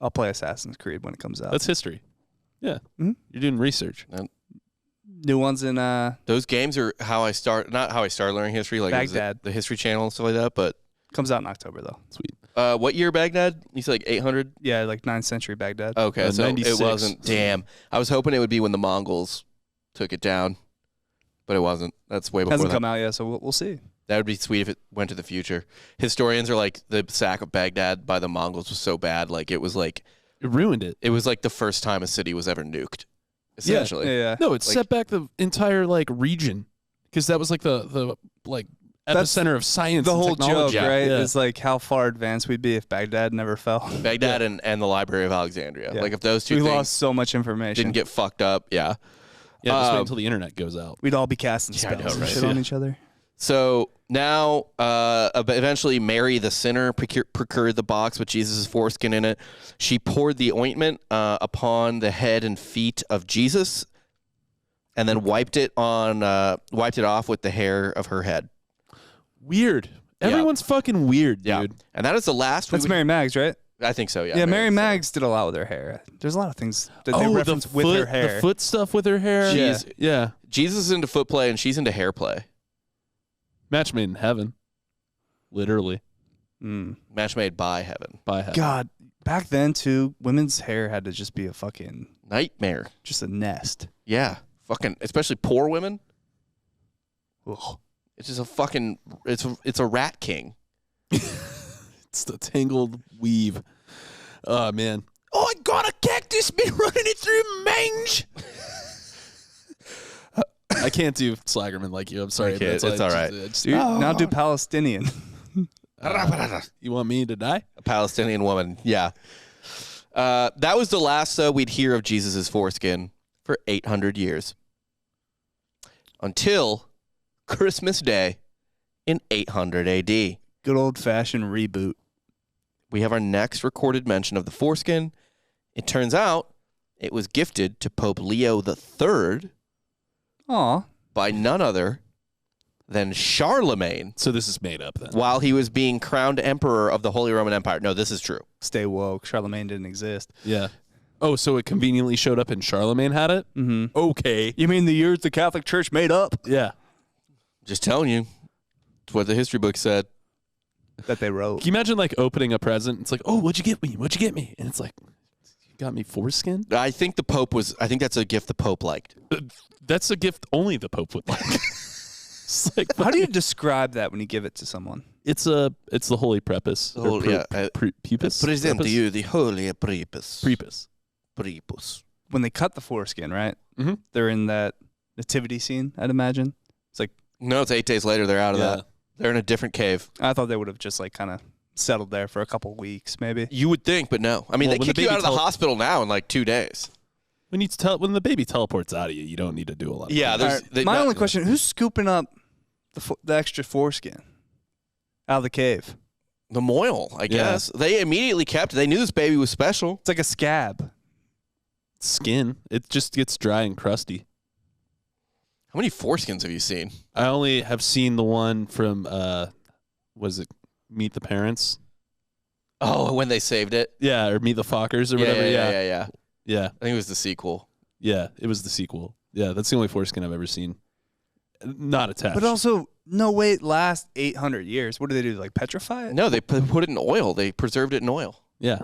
I'll play Assassin's Creed when it comes out. That's history. Yeah. Mm-hmm. You're doing research. New ones in... Those games are not how I started learning history, like Baghdad. The History Channel and stuff like that, but... Comes out in October, though. Sweet. What year Baghdad? You said like 800? Yeah, like 9th century Baghdad. Okay, so 96. it wasn't. Damn. I was hoping it would be when the Mongols took it down, but it wasn't. That's way before Hasn't that. come out yet, so we'll see. That would be sweet if it went to the future. Historians are like, the sack of Baghdad by the Mongols was so bad, like it was like... It ruined it. It was like the first time a city was ever nuked, essentially. Yeah. No, it set back the entire like region, because that was like the like epicenter of science. The and whole technology. joke, right? Yeah. Is like how far advanced we'd be if Baghdad never fell. Baghdad and the Library of Alexandria. Yeah. Like if those two we things lost so much information. didn't get fucked up, Yeah, just wait until the internet goes out. We'd all be casting Yeah, I spells know, and right? shit on each other. So now, eventually, Mary the sinner procured the box with Jesus' foreskin in it. She poured the ointment upon the head and feet of Jesus, and then wiped it off with the hair of her head. Weird. Everyone's fucking weird, dude. Yeah, and that is the last. That's Mary Maggs, right? I think so. Yeah. Yeah, Mary Maggs did a lot with her hair. There's a lot of things that they reference with her hair. The foot stuff with her hair. Yeah. Jesus is into foot play, and she's into hair play. Match made in heaven. Literally. Match made by heaven. By heaven. God, back then too, women's hair had to just be a fucking Nightmare. just a nest. Yeah. Fucking, especially poor women. Ugh. It's just a fucking. It's a rat king. It's the tangled weave. Oh, man. Oh, I got a cactus, been running it through mange. I can't do Slagerman like you. I'm sorry. Okay, but it's all right. Now do Palestinian. You want me to die? A Palestinian woman. Yeah. That was the last we'd hear of Jesus' foreskin for 800 years. Until Christmas Day in 800 AD. Good old-fashioned reboot. We have our next recorded mention of the foreskin. It turns out it was gifted to Pope Leo XIII Aw. by none other than Charlemagne So this is made up then. while he was being crowned emperor of the Holy Roman Empire. No, this is true. Stay woke. Charlemagne didn't exist. Yeah. Oh, so it conveniently showed up and Charlemagne had it? Mm-hmm. Okay. You mean the years the Catholic Church made up? Yeah. Just telling you. It's what the history book said. that they wrote. Can you imagine like opening a present? It's like, oh, what'd you get me? What'd you get me? And it's like, you got me foreskin? I think that's a gift the Pope liked. That's a gift only the Pope would like. It's like, how do you describe that when you give it to someone? It's the Holy Prepuce. Prepuce. Present to you the Holy Prepuce. Prepuce. When they cut the foreskin, right? Mm-hmm. They're in that nativity scene, I'd imagine. It's like, no, it's 8 days later. They're out of that. They're in a different cave. I thought they would have just like kind of settled there for a couple of weeks, maybe. You would think, but no. I mean, they kick you out of the hospital now in like 2 days. When the baby teleports out of you, you don't need to do a lot. My only question: who's scooping up the extra foreskin out of the cave? The moil, I guess. They immediately kept it. They knew this baby was special. It's like a scab. Skin. It just gets dry and crusty. How many foreskins have you seen? I only have seen the one from, was it Meet the Parents? Oh, when they saved it? Yeah, or Meet the Fockers or whatever. Yeah. Yeah. I think it was the sequel. Yeah, it was the sequel. Yeah, that's the only foreskin I've ever seen. Not attached. But also, no way it lasts 800 years. What do they do, like petrify it? No, they put it in oil. They preserved it in oil. Yeah.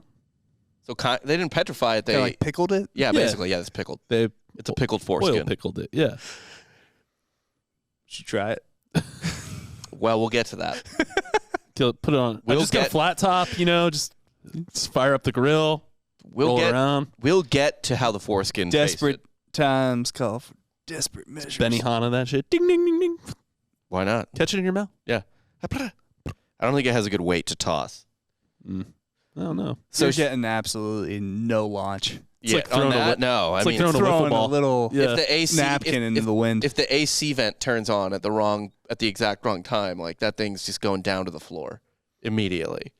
So they didn't petrify it. They like pickled it? Yeah, basically. Yeah, it's pickled. It's a pickled foreskin. Oil pickled it, yeah. Should you try it? Well, we'll get to that. Put it on. I just got a flat top, just fire up the grill. Roll around. We'll get to how the foreskin Desperate times call for desperate measures. Benihana that shit. Ding, ding, ding, ding. Why not? Catch it in your mouth. Yeah. I don't think it has a good weight to toss. I don't know. So you're getting absolutely no launch. It's like throwing throwing a little if the AC, napkin into the wind. If the AC vent turns on at the exact wrong time, like that thing's just going down to the floor immediately.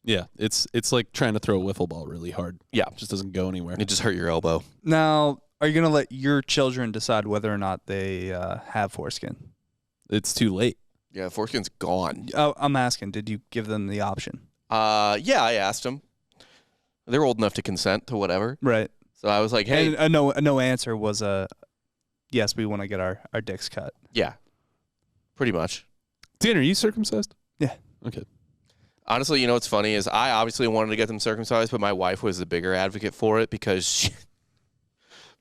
Yeah, it's like trying to throw a wiffle ball really hard. Yeah. It just doesn't go anywhere. It just hurt your elbow. Now, are you going to let your children decide whether or not they have foreskin? It's too late. Yeah, foreskin's gone. Oh, I'm asking, did you give them the option? Yeah, I asked them. They're old enough to consent to whatever. Right. So I was like, hey. And a no answer was yes, we want to get our dicks cut. Yeah, pretty much. Dan, are you circumcised? Yeah. Okay. Honestly, you know what's funny is I obviously wanted to get them circumcised, but my wife was the bigger advocate for it because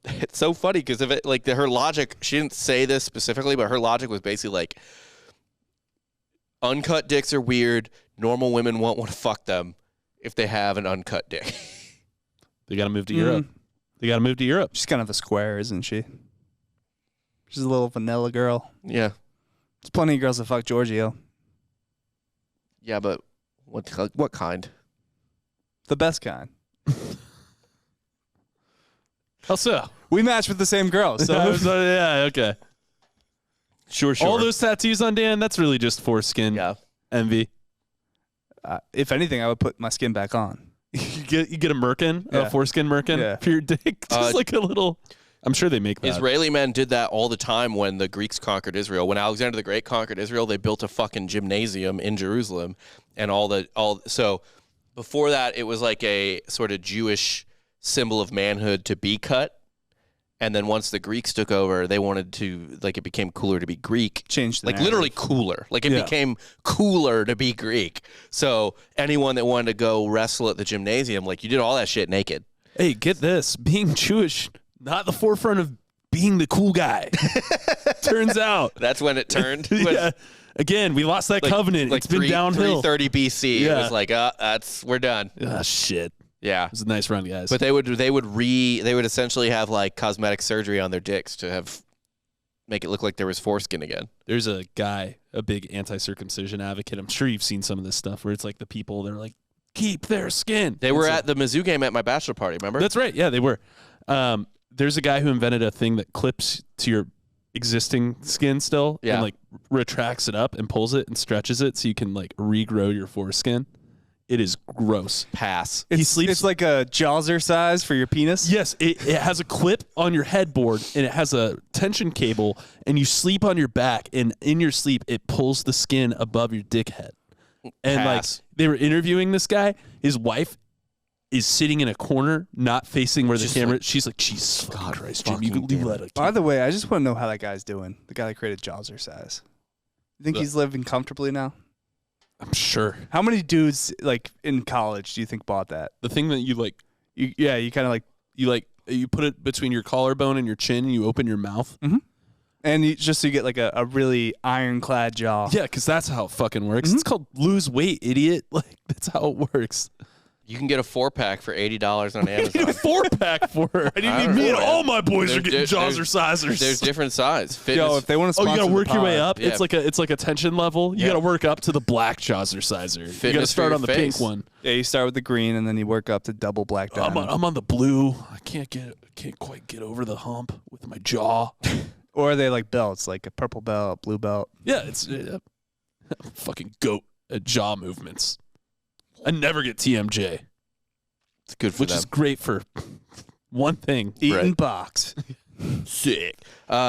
it's so funny because of it. Like her logic, she didn't say this specifically, but her logic was basically like, uncut dicks are weird. Normal women won't want to fuck them if they have an uncut dick. They got to move to Europe. They got to move to Europe. She's kind of a square, isn't she? She's a little vanilla girl. Yeah. There's plenty of girls that fuck Giorgio. Yeah, but what kind? The best kind. How so? We matched with the same girl. So yeah, okay. Sure. All those tattoos on Dan, that's really just foreskin envy. If anything, I would put my skin back on. You get a merkin, a foreskin merkin for your dick. Just like a little. I'm sure they make that. Israeli men did that all the time when the Greeks conquered Israel. When Alexander the Great conquered Israel, they built a fucking gymnasium in Jerusalem, and so before that, it was like a sort of Jewish symbol of manhood to be cut. And then once the Greeks took over, they wanted to, like, it became cooler to be Greek. Changed the narrative. Literally cooler. Like, it became cooler to be Greek. So anyone that wanted to go wrestle at the gymnasium, like, you did all that shit naked. Hey, get this. Being Jewish, not the forefront of being the cool guy. Turns out. That's when it turned. Yeah. Again, we lost that covenant. It's been downhill. 330 BC. Yeah. It was like, we're done. Ah, shit. Yeah, it was a nice run, guys. But they would essentially have like cosmetic surgery on their dicks to make it look like there was foreskin again. There's a guy, a big anti-circumcision advocate. I'm sure you've seen some of this stuff where it's like the people they're like, keep their skin. They were at the Mizzou game at my bachelor party. Remember? That's right. Yeah, they were. There's a guy who invented a thing that clips to your existing skin still, and like retracts it up and pulls it and stretches it so you can like regrow your foreskin. It is gross. Pass. He sleeps. It's like a Jawser size for your penis? Yes. It has a clip on your headboard, and it has a tension cable, and you sleep on your back, and in your sleep, it pulls the skin above your dick head. And like they were interviewing this guy. His wife is sitting in a corner, not facing where the camera is. She's like, Jesus fucking Christ, Jim, you can let it. By the way, I just want to know how that guy's doing. The guy that created Jawser size. You think he's living comfortably now? I'm sure. How many dudes like in college do you think bought that? The thing that you like, you kind of like you put it between your collarbone and your chin, and you open your mouth. Mm-hmm. And you get like a really ironclad jaw. Yeah, because that's how it fucking works. Mm-hmm. It's called lose weight, idiot. Like, that's how it works. You can get a 4-pack for $80 on Amazon. A 4-pack for her. Me and all my boys are getting jazzercisers. There's different size. Yo, if they want to sponsor you got to work your way up. Yeah. It's like a tension level. You got to work up to the black jazzerciser. You got to start on the pink one. Yeah, you start with the green and then you work up to double black diamond. I'm on the blue. I can't quite get over the hump with my jaw. Or are they like belts, like a purple belt, blue belt? Yeah, it's fucking goat at jaw movements. I never get TMJ. It's good for which them. is great for one thing. Eating box. Sick.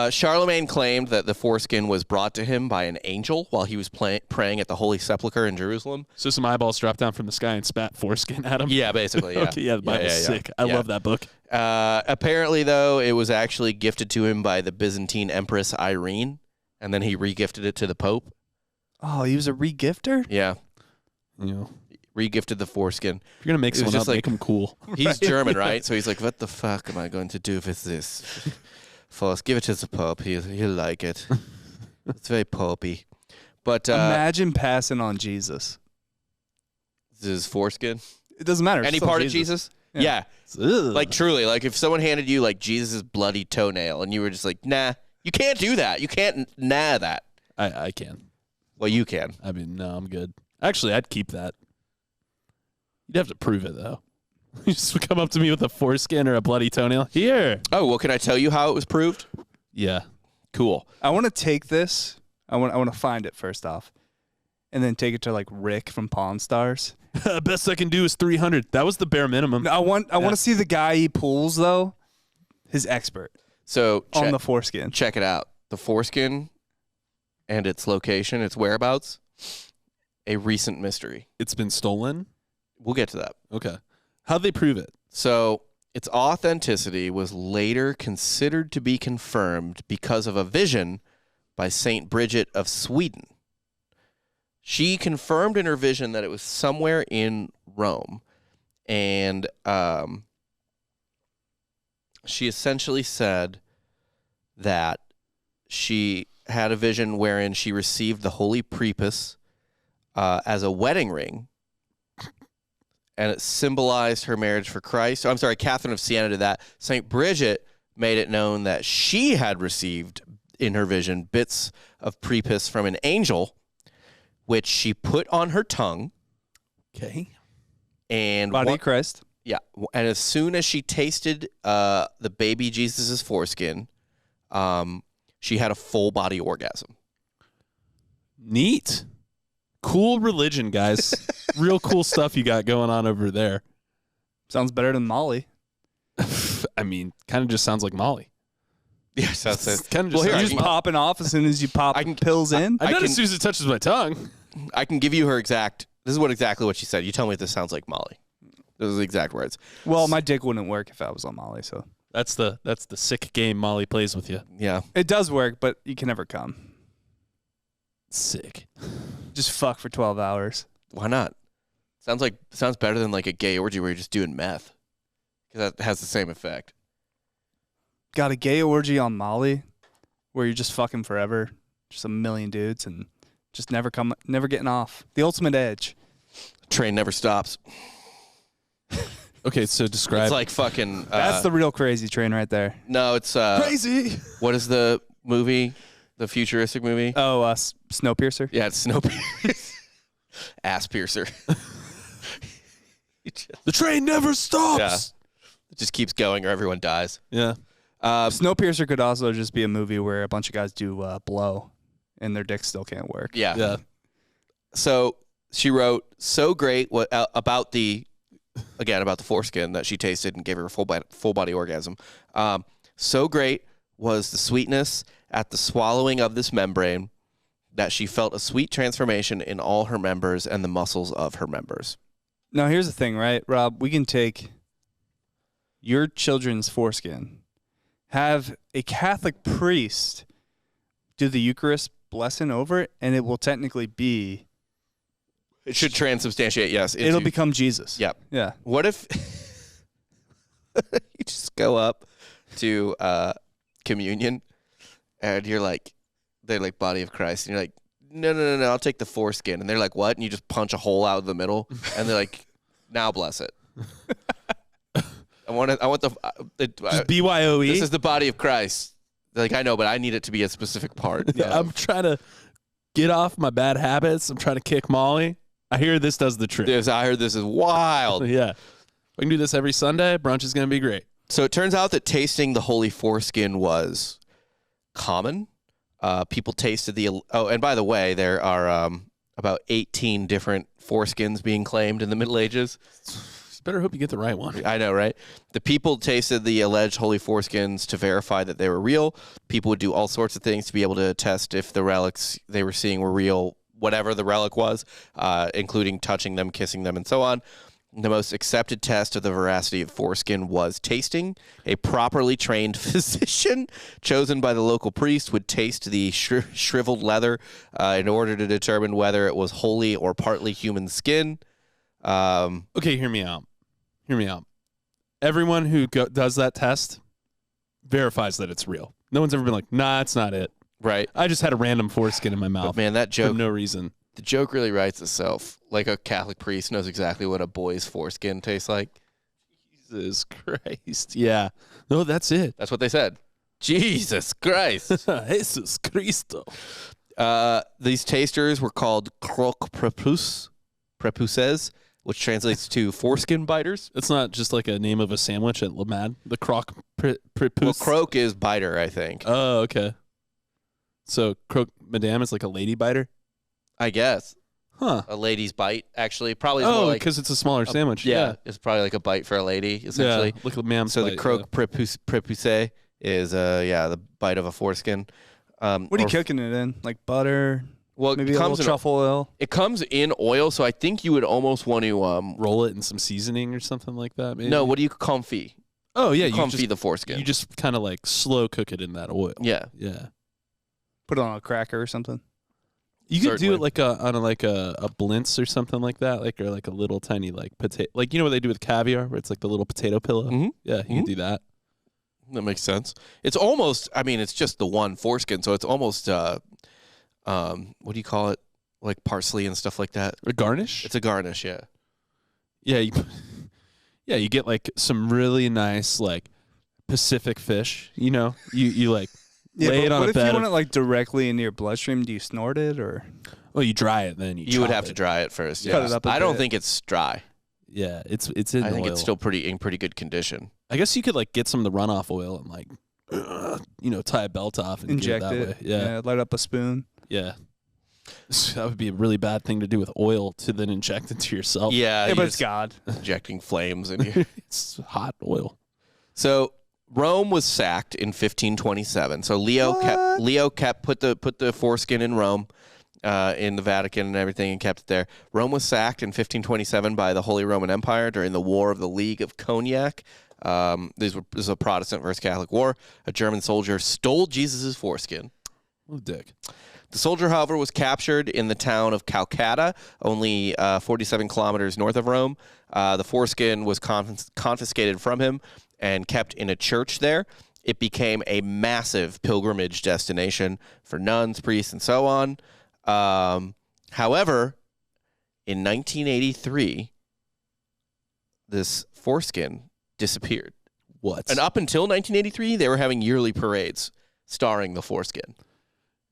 Charlemagne claimed that the foreskin was brought to him by an angel while he was praying at the Holy Sepulchre in Jerusalem. So some eyeballs dropped down from the sky and spat foreskin at him? Yeah, basically, yeah. Okay, yeah, the Bible's sick. I love that book. Apparently, though, it was actually gifted to him by the Byzantine Empress Irene, and then he regifted it to the Pope. Oh, he was a regifter? Yeah. You know. Regifted the foreskin. If you're going to make someone up, make him cool. He's German, right? So he's like, what the fuck am I going to do with this? First, give it to the Pope. He'll like it. It's very popey. But imagine passing on Jesus. This is foreskin? It doesn't matter. Any part of Jesus? Yeah. Like, truly. Like, if someone handed you, like, Jesus' bloody toenail, and you were just like, nah, you can't do that. You can't that. I can. Well, you can. I mean, no, I'm good. Actually, I'd keep that. You'd have to prove it, though. You just come up to me with a foreskin or a bloody toenail. Here. Oh, well, can I tell you how it was proved? Yeah. Cool. I want to take this. I want to find it first off, and then take it to like Rick from Pawn Stars. Best I can do is 300. That was the bare minimum. No, I want to see the guy he pulls though. His expert. So on the foreskin. Check it out. The foreskin and its location, its whereabouts, a recent mystery. It's been stolen? We'll get to that. Okay. How'd they prove it? So its authenticity was later considered to be confirmed because of a vision by Saint Bridget of Sweden. She confirmed in her vision that it was somewhere in Rome, and she essentially said that she had a vision wherein she received the Holy Prepuce as a wedding ring, and it symbolized her marriage for Christ. I'm sorry, Catherine of Siena did that. St. Bridget made it known that she had received, in her vision, bits of prepuce from an angel, which she put on her tongue. Okay. And body of Christ. Yeah. And as soon as she tasted the baby Jesus' foreskin, she had a full body orgasm. Neat. Cool religion, guys. Real cool stuff you got going on over there. Sounds better than Molly. I mean, kind of just sounds like Molly. Yes, that's it. Kind of just you're just popping off as soon as you pop pills in. I know as soon as it touches my tongue. I can give you her exact. This is exactly what she said. You tell me if this sounds like Molly. Those are the exact words. Well, my dick wouldn't work if I was on Molly, so that's the sick game Molly plays with you. Yeah, it does work, but you can never come. Sick. Just fuck for 12 hours. Why not? Sounds better than like a gay orgy where you're just doing meth, because that has the same effect. Got a gay orgy on Molly, where you're just fucking forever, just a million dudes, and just never getting off. The ultimate edge. Train never stops. Okay, so describe. It's like fucking. That's the real crazy train right there. No, it's crazy. What is the movie? The futuristic movie? Oh, Snowpiercer? Yeah, it's Snowpiercer. Ass piercer. The train never stops. Yeah. It just keeps going or everyone dies. Yeah. Snowpiercer could also just be a movie where a bunch of guys do blow and their dicks still can't work. Yeah. Yeah. So she wrote, so great about the foreskin that she tasted and gave her a full body orgasm. So great was the sweetness at the swallowing of this membrane that she felt a sweet transformation in all her members and the muscles of her members. Now, here's the thing, right, Rob? We can take your children's foreskin, have a Catholic priest do the Eucharist blessing over it, and it will technically be It should transubstantiate, yes. It'll become Jesus. Yep. Yeah. What if you just go up to communion and you're like, they're like body of Christ, and you're like, no, I'll take the foreskin. And they're like, what? And you just punch a hole out of the middle, and they're like, now bless it. I want the just BYOE. This is the body of Christ. They're like, I know, but I need it to be a specific part. Yeah, I'm trying to get off my bad habits. I'm trying to kick Molly. I hear this does the trick. I heard this is wild. Yeah. If I can do this every Sunday, brunch is going to be great. So it turns out that tasting the holy foreskin was common. People tasted and by the way, there are about 18 different foreskins being claimed in the Middle Ages. Better hope you get the right one. I know, right? The people tasted the alleged holy foreskins to verify that they were real. People would do all sorts of things to be able to test if the relics they were seeing were real, whatever the relic was, including touching them, kissing them, and so on. The most accepted test of the veracity of foreskin was tasting. A properly trained physician chosen by the local priest would taste the shriveled leather in order to determine whether it was wholly or partly human skin. Okay, hear me out. Everyone who does that test verifies that it's real. No one's ever been like, nah, it's not it. Right. I just had a random foreskin in my mouth. But man, that joke, for no reason. The joke really writes itself. Like a Catholic priest knows exactly what a boy's foreskin tastes like. Jesus Christ. Yeah. No, that's it. That's what they said. Jesus Christ. Jesus Cristo. These tasters were called croque prepuces, which translates to foreskin biters. It's not just like a name of a sandwich at Lamad. The croque prepuce. Well, croque is biter, I think. Oh, okay. So croque madame is like a lady biter? I guess. Huh. A lady's bite, actually. Probably. Oh, because it's a smaller sandwich. Yeah. It's probably like a bite for a lady, essentially. Yeah, look at ma'am's So bite, the croque prepuce is, the bite of a foreskin. What are you cooking it in? Like butter? Well, maybe it a comes little truffle oil? It comes in oil, so I think you would almost want to... roll it in some seasoning or something like that, maybe? No, what do you confit? Oh, yeah. You confit the foreskin. You just kind of like slow cook it in that oil. Yeah. Yeah. Put it on a cracker or something? You could do it like on a blintz or something like that, or like a little tiny like potato, like you know what they do with caviar, where it's like the little potato pillow. Mm-hmm. Yeah, you can do that. That makes sense. It's almost, it's just the one foreskin, so it's almost, what do you call it? Like parsley and stuff like that. A garnish? It's a garnish, yeah. Yeah, you get like some really nice like Pacific fish. You know, you like. Yeah, lay it on what a if bed you want it like directly into your bloodstream? Do you snort it or? Well, you dry it, then you would have to dry it first. Cut it up. I don't think it's dry. Yeah, it's in. I think oil. it's still in pretty good condition. I guess you could like get some of the runoff oil and like, tie a belt off and inject get it that way. Yeah, light up a spoon. Yeah. That would be a really bad thing to do with oil to then inject into yourself. Yeah, but it's God injecting flames in you. It's hot oil. So Rome was sacked in 1527. So Leo put the foreskin in Rome, in the Vatican and everything, and kept it there. Rome was sacked in 1527 by the Holy Roman Empire during the War of the League of Cognac. This was a Protestant versus Catholic war. A German soldier stole Jesus' foreskin. What a dick. The soldier, however, was captured in the town of Calcutta, only 47 kilometers north of Rome. The foreskin was confiscated from him and kept in a church there. It became a massive pilgrimage destination for nuns, priests, and so on. However, in 1983, this foreskin disappeared. What? And up until 1983, they were having yearly parades starring the foreskin.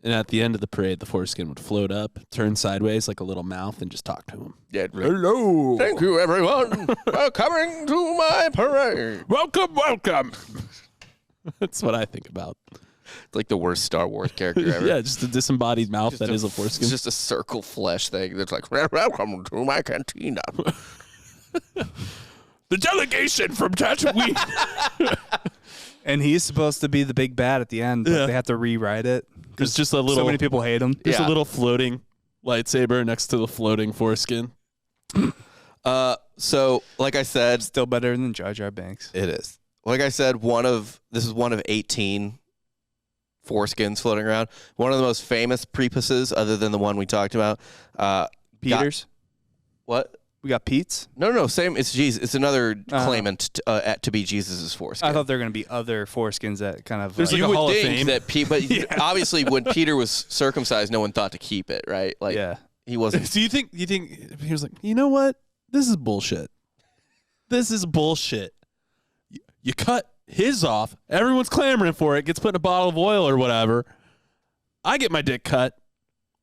And at the end of the parade, the foreskin would float up, turn sideways like a little mouth, and just talk to him. Yeah. Hello. Thank you, everyone, for coming to my parade. Welcome. That's what I think about. It's like the worst Star Wars character ever. Yeah, just a disembodied mouth that is a foreskin. It's just a circle flesh thing that's like, welcome to my cantina. The delegation from Tatooine. And he's supposed to be the big bad at the end, but they have to rewrite it. There's just a little. So many people hate him. There's a little floating lightsaber next to the floating foreskin. So, like I said, Still better than Jar Jar Binks. it is. Like I said, this is one of 18 foreskins floating around. One of the most famous prepuces, other than the one we talked about. Peters? What? We got Pete's? No, same. It's Jesus. It's another claimant to be Jesus' foreskin. I thought there were going to be other foreskins that kind of... There's you like a would Hall of think Fame. that but obviously when Peter was circumcised, no one thought to keep it, right? Like, he wasn't. So you think he was like, you know what? This is bullshit. This is bullshit. You cut his off. Everyone's clamoring for it. Gets put in a bottle of oil or whatever. I get my dick cut.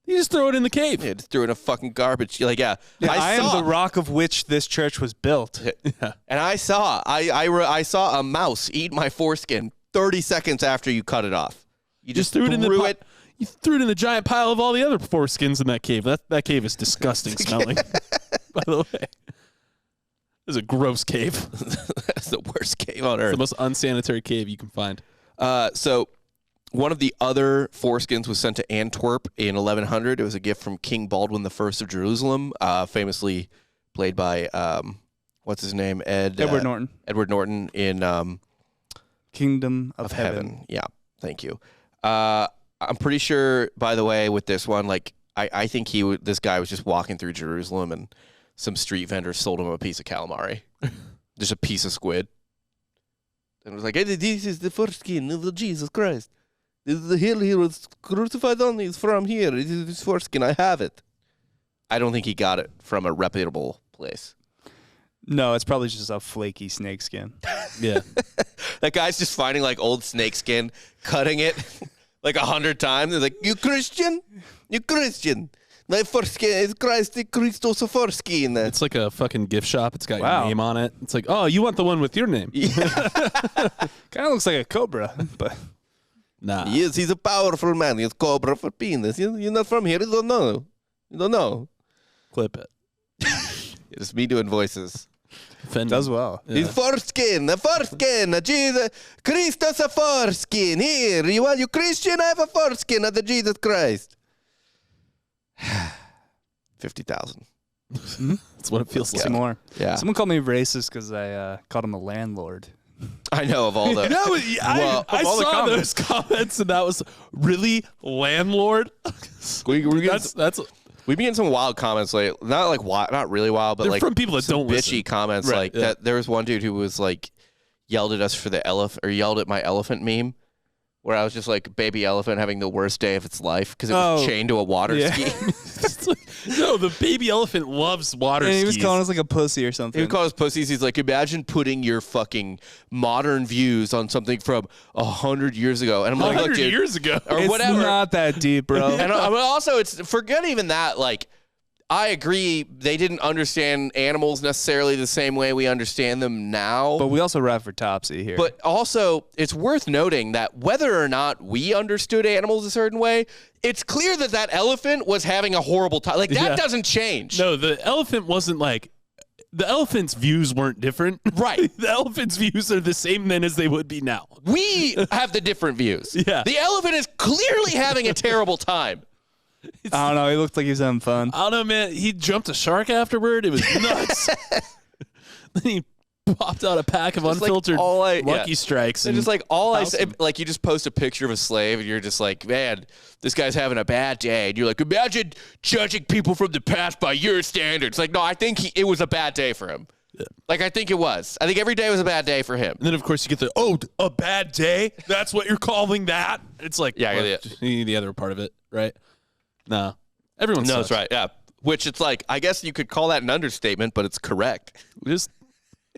You just throw it in the cave. Yeah, just threw it in a fucking garbage. Like, I am the rock of which this church was built. Yeah. And I saw a mouse eat my foreskin 30 seconds after you cut it off. You just threw it in the You threw it in the giant pile of all the other foreskins in that cave. That cave is disgusting smelling. By the way, it's a gross cave. That's the worst cave on earth. It's the most unsanitary cave you can find. So one of the other foreskins was sent to Antwerp in 1100. It was a gift from King Baldwin I of Jerusalem, famously played by, what's his name? Edward Norton. Edward Norton in Kingdom of Heaven. Yeah, thank you. I'm pretty sure, by the way, with this one, like, I think this guy was just walking through Jerusalem and some street vendor sold him a piece of calamari. Just a piece of squid. And it was like, hey, this is the foreskin of Jesus Christ. This is the hill he was crucified on. He's from here. This is his foreskin. I have it. I don't think he got it from a reputable place. No, it's probably just a flaky snakeskin. Yeah. That guy's just finding like old snakeskin, cutting it like 100 times. He's like, you Christian? You Christian. My foreskin is Christos foreskin. It's like a fucking gift shop. It's got your name on it. It's like, oh, you want the one with your name. Yeah. Kind of looks like a cobra, but... Nah. Yes, he's a powerful man. He's cobra for penis. You're not from here. You don't know. You don't know. Clip it. It's me doing voices. Does well. Yeah. He's foreskin. Jesus. Christos a foreskin. Here, you Christian? I have a foreskin of the Jesus Christ. 50,000. That's what it feels like. Some more. Yeah. Someone called me racist because I called him a landlord. I know of all the. I saw those comments, and that was really landlord. We've been getting some wild comments like not really wild, but they're like from people that don't bitchy listen. comments Right, like yeah. that. There was one dude who was like yelled at us for the elephant or yelled at my elephant meme. Where I was just like baby elephant having the worst day of its life because it was chained to a water ski. No, the baby elephant loves water skis. He was calling us like a pussy or something. He would call us pussies. He's like, imagine putting your fucking modern views on something from 100 years ago. And I'm like, 100 look, dude, years ago. or it's whatever. not that deep, bro. And also, it's forget even that. Like, I agree, they didn't understand animals necessarily the same way we understand them now. But we also ride for Topsy here. But also, it's worth noting that whether or not we understood animals a certain way, it's clear that that elephant was having a horrible time. Like, that doesn't change. No, the elephant wasn't like... The elephant's views weren't different. Right. The elephant's views are the same then as they would be now. We have the different views. Yeah. The elephant is clearly having a terrible time. I don't know. He looked like he was having fun. I don't know, man. He jumped a shark afterward. It was nuts. Then he popped out a pack of unfiltered Lucky Strikes. And just like I say, like you just post a picture of a slave and you're just like, man, this guy's having a bad day. And you're like, imagine judging people from the past by your standards. Like, no, I think it was a bad day for him. Yeah. Like, I think it was. I think every day was a bad day for him. And then, of course, you get a bad day? That's what you're calling that? It's like, the other part of it, right? No. Everyone knows, right? Yeah. Which it's like, I guess you could call that an understatement, but it's correct. Just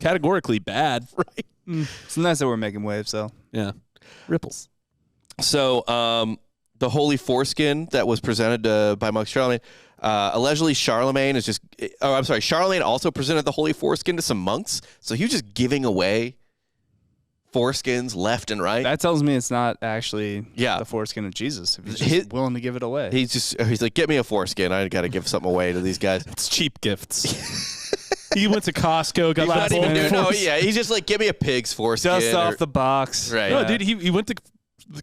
categorically bad. Right. It's nice that we're making waves, though. Yeah. Ripples. So, the holy foreskin that was presented by Monk Charlemagne, allegedly Charlemagne also presented the holy foreskin to some monks. So he was just giving away foreskins left and right. That tells me it's not actually the foreskin of Jesus. If he's just willing to give it away. He's like, get me a foreskin. I got to give something away to these guys. It's cheap gifts. He went to Costco, got he's just like, give me a pig's foreskin. Dust off the box. Right. No, dude, he went to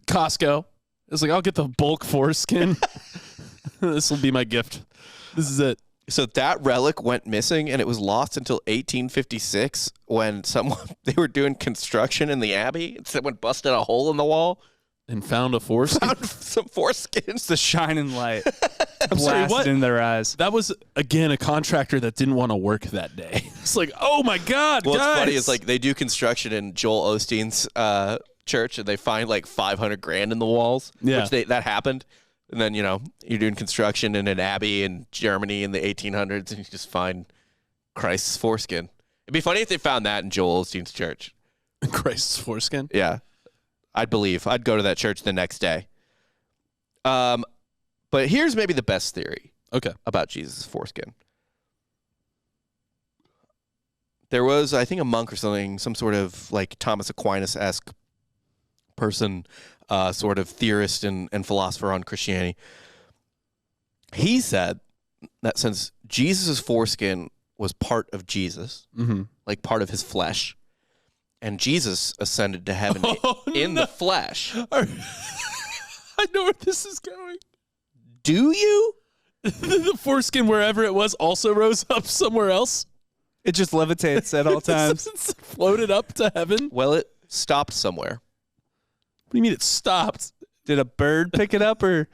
Costco. It's like, I'll get the bulk foreskin. This will be my gift. This is it. So that relic went missing, and it was lost until 1856 when they were doing construction in the abbey, and someone busted a hole in the wall, And found a foreskin? Found some foreskins. It's the shining light. I'm sorry, what? Blasted in their eyes. That was, again, a contractor that didn't want to work that day. It's like, oh my God, well, guys. What's funny is like they do construction in Joel Osteen's church, and they find like $500,000 in the walls. Yeah. Which that happened. And then, you're doing construction in an abbey in Germany in the 1800s, and you just find Christ's foreskin. It'd be funny if they found that in Joel Osteen's church. Christ's foreskin? Yeah. I'd believe. I'd go to that church the next day. But here's maybe the best theory about Jesus' foreskin. There was, I think, a monk or something, some sort of like Thomas Aquinas-esque person, sort of theorist and philosopher on Christianity. He said that since Jesus' foreskin was part of Jesus, like part of his flesh, and Jesus ascended to heaven in the flesh. I know where this is going. Do you? The foreskin, wherever it was, also rose up somewhere else? It just levitates at all times. It's floated up to heaven? Well, it stopped somewhere. What do you mean it stopped? Did a bird pick it up or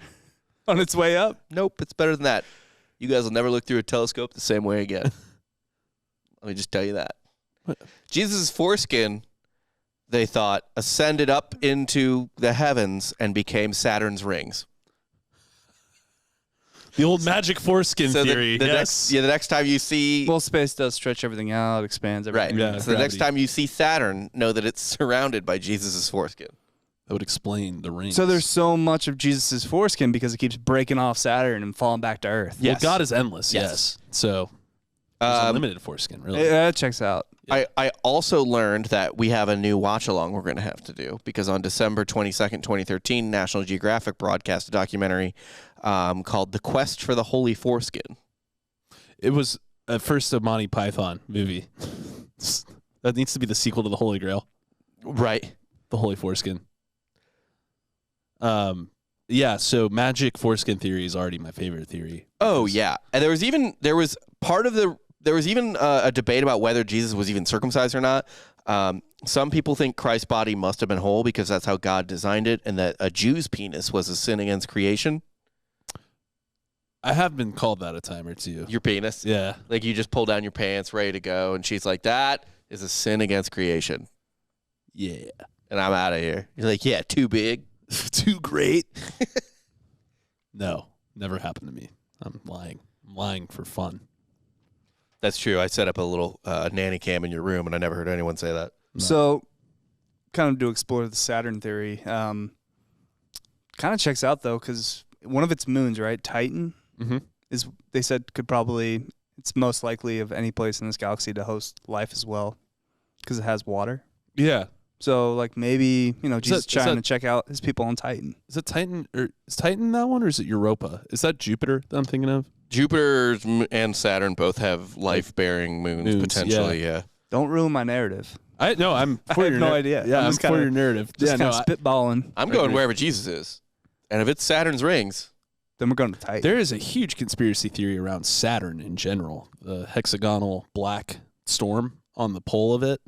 on its way up? Nope, it's better than that. You guys will never look through a telescope the same way again. Let me just tell you that. What? Jesus' foreskin, they thought, ascended up into the heavens and became Saturn's rings. The old magic foreskin theory. The next time you see... Well, space does stretch everything out, expands everything. Right. Yeah, so the next time you see Saturn, know that it's surrounded by Jesus' foreskin. That would explain the rings. So there's so much of Jesus' foreskin because it keeps breaking off Saturn and falling back to Earth. Well, God is endless, yes. So there's unlimited foreskin, really. That checks out. I also learned that we have a new watch-along we're going to have to do because on December 22nd, 2013, National Geographic broadcast a documentary called The Quest for the Holy Foreskin. It was at first a Monty Python movie. That needs to be the sequel to The Holy Grail. Right. The Holy Foreskin. Yeah, so magic foreskin theory is already my favorite theory. Oh, yeah. And there was even a debate about whether Jesus was even circumcised or not. Some people think Christ's body must have been whole because that's how God designed it, and that a Jew's penis was a sin against creation. I have been called that a time or two. Your penis? Yeah. Like you just pull down your pants, ready to go, and she's like, that is a sin against creation. Yeah. And I'm out of here. You're like, yeah, too big. Too great. No, never happened to me. I'm lying. I'm lying for fun. That's true. I set up a little nanny cam in your room, and I never heard anyone say that. No. So, kind of to explore the Saturn theory, kind of checks out, though, because one of its moons, right, Titan, is they said it's most likely of any place in this galaxy to host life as well because it has water. Yeah. So, like, maybe, Jesus trying to check out his people on Titan. Is it Titan, or is Titan that one, or is it Europa? Is that Jupiter that I'm thinking of? Jupiter and Saturn both have life-bearing moons potentially, yeah. Don't ruin my narrative. I'm for I have your no idea. Yeah, I'm for your narrative. Just kind of spitballing. I'm going wherever Jesus is. And if it's Saturn's rings... Then we're going to Titan. There is a huge conspiracy theory around Saturn in general. The hexagonal black storm on the pole of it.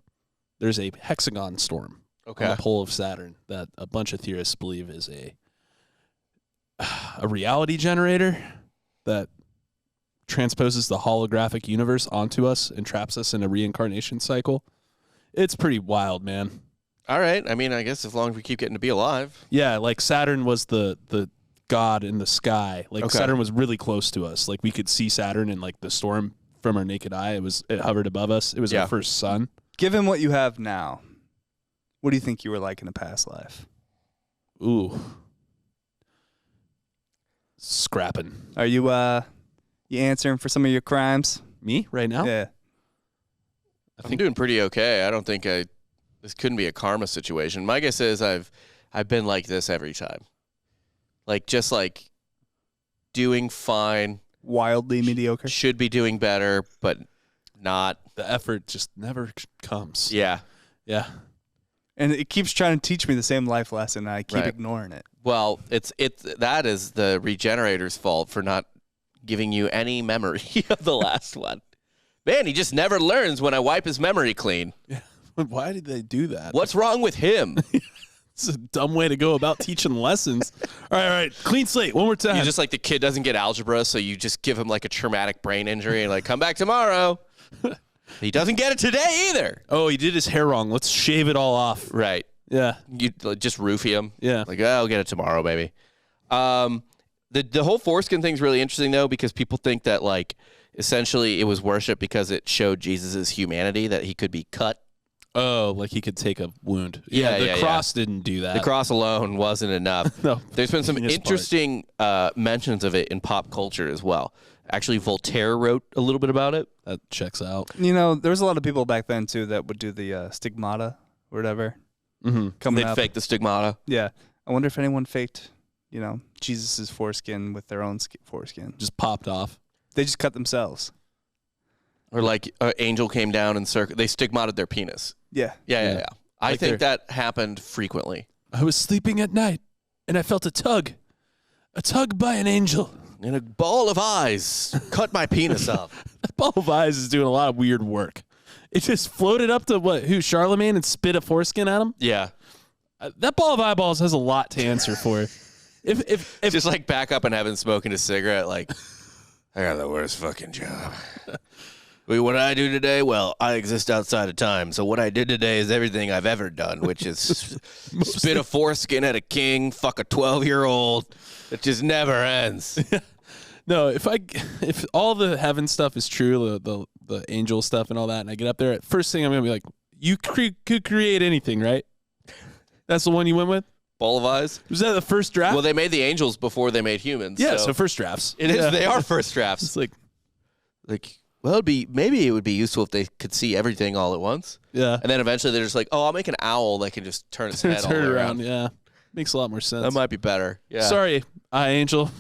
There's a hexagon storm on the pole of Saturn that a bunch of theorists believe is a reality generator that transposes the holographic universe onto us and traps us in a reincarnation cycle. It's pretty wild, man. All right. I mean, I guess as long as we keep getting to be alive. Yeah, like Saturn was the god in the sky. Like Saturn was really close to us. Like we could see Saturn in like the storm from our naked eye. It hovered above us. It was our first sun. Given what you have now, what do you think you were like in a past life? Ooh. Scrapping. Are you answering for some of your crimes? Me right now? Yeah. I'm doing pretty okay. I don't think this couldn't be a karma situation. My guess is I've been like this every time. Like just like doing fine. Wildly mediocre. Should be doing better, but not. The effort just never comes. Yeah. Yeah. And it keeps trying to teach me the same life lesson, and I keep ignoring it. Well, that is the regenerator's fault for not giving you any memory of the last one. Man, he just never learns when I wipe his memory clean. Yeah. Why did they do that? What's wrong with him? It's a dumb way to go about teaching lessons. All right. Clean slate. One more time. You just like the kid doesn't get algebra, so you just give him like a traumatic brain injury and like come back tomorrow. He doesn't get it today either. Oh, he did his hair wrong. Let's shave it all off. Right. Yeah. You just roofie him. Yeah. Like, oh, I'll get it tomorrow, baby. The whole foreskin thing's really interesting though, because people think that like essentially it was worship because it showed Jesus's humanity, that he could be cut. Oh, like he could take a wound. Yeah, the cross didn't do that. The cross alone wasn't enough. No. There's been some interesting mentions of it in pop culture as well. Actually, Voltaire wrote a little bit about it. That checks out. You know, there was a lot of people back then too that would do the stigmata or whatever. Mm-hmm. They'd fake the stigmata. Yeah. I wonder if anyone faked, you know, Jesus's foreskin with their own foreskin. Just popped off. They just cut themselves. Or like an angel came down and they stigmatted their penis. Yeah. Yeah. I Like think that happened frequently. I was sleeping at night, and I felt a tug by an angel. And a ball of eyes cut my penis off. That ball of eyes is doing a lot of weird work. It just floated up to Charlemagne and spit a foreskin at him? Yeah. That ball of eyeballs has a lot to answer for. If Just like back up in heaven smoking a cigarette, like, I got the worst fucking job. Wait, what did I do today? Well, I exist outside of time. So what I did today is everything I've ever done, which is spit a foreskin at a king, fuck a 12-year-old. It just never ends. No, if all the heaven stuff is true, the angel stuff and all that, and I get up there, first thing I'm gonna be like, you could create anything, right? That's the one you went with? Ball of eyes? Was that the first draft? Well, they made the angels before they made humans. Yeah, so first drafts. It is. Yeah. They are first drafts. It's like, well, maybe it would be useful if they could see everything all at once. yeah. And then eventually they're just like, oh, I'll make an owl that can just turn its head all the way around. Yeah. Makes a lot more sense. That might be better. Yeah. Sorry, angel.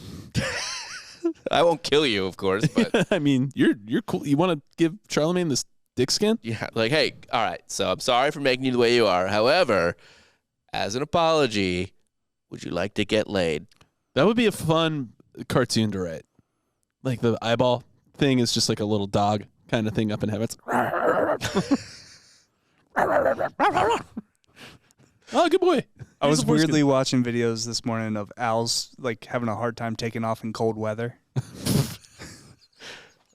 I won't kill you, of course, but I mean, you're cool. You want to give Charlemagne this dick skin? yeah, like, hey, all right, so I'm sorry for making you the way you are. However, as an apology, would you like to get laid? That would be a fun cartoon to write. Like the eyeball thing is just like a little dog kind of thing up in heaven. It's oh, good boy. I was weirdly watching videos this morning of owls like having a hard time taking off in cold weather.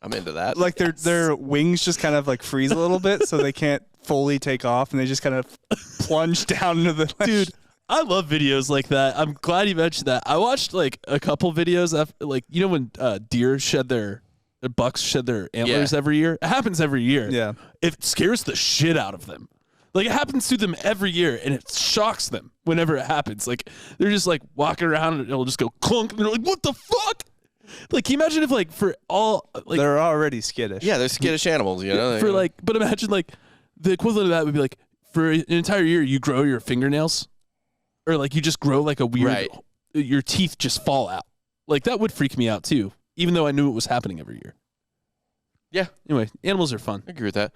I'm into that. Like their wings just kind of like freeze a little bit, so they can't fully take off, and they just kind of plunge down into the Dude, I love videos like that. I'm glad you mentioned that. I watched like a couple videos after, like, you know when deer bucks shed their antlers every year? It happens every year. Yeah. It scares the shit out of them. Like, it happens to them every year, and it shocks them whenever it happens. Like, they're just, like, walking around, and it'll just go clunk, and they're like, what the fuck? Like, can you imagine if, like, for all, like... They're already skittish. Yeah, they're skittish animals, you know? For, like, but imagine, like, the equivalent of that would be, like, for an entire year, you grow your fingernails, or, like, you just grow, like, a weird... Right. Your teeth just fall out. Like, that would freak me out, too, even though I knew it was happening every year. Yeah. Anyway, animals are fun. I agree with that.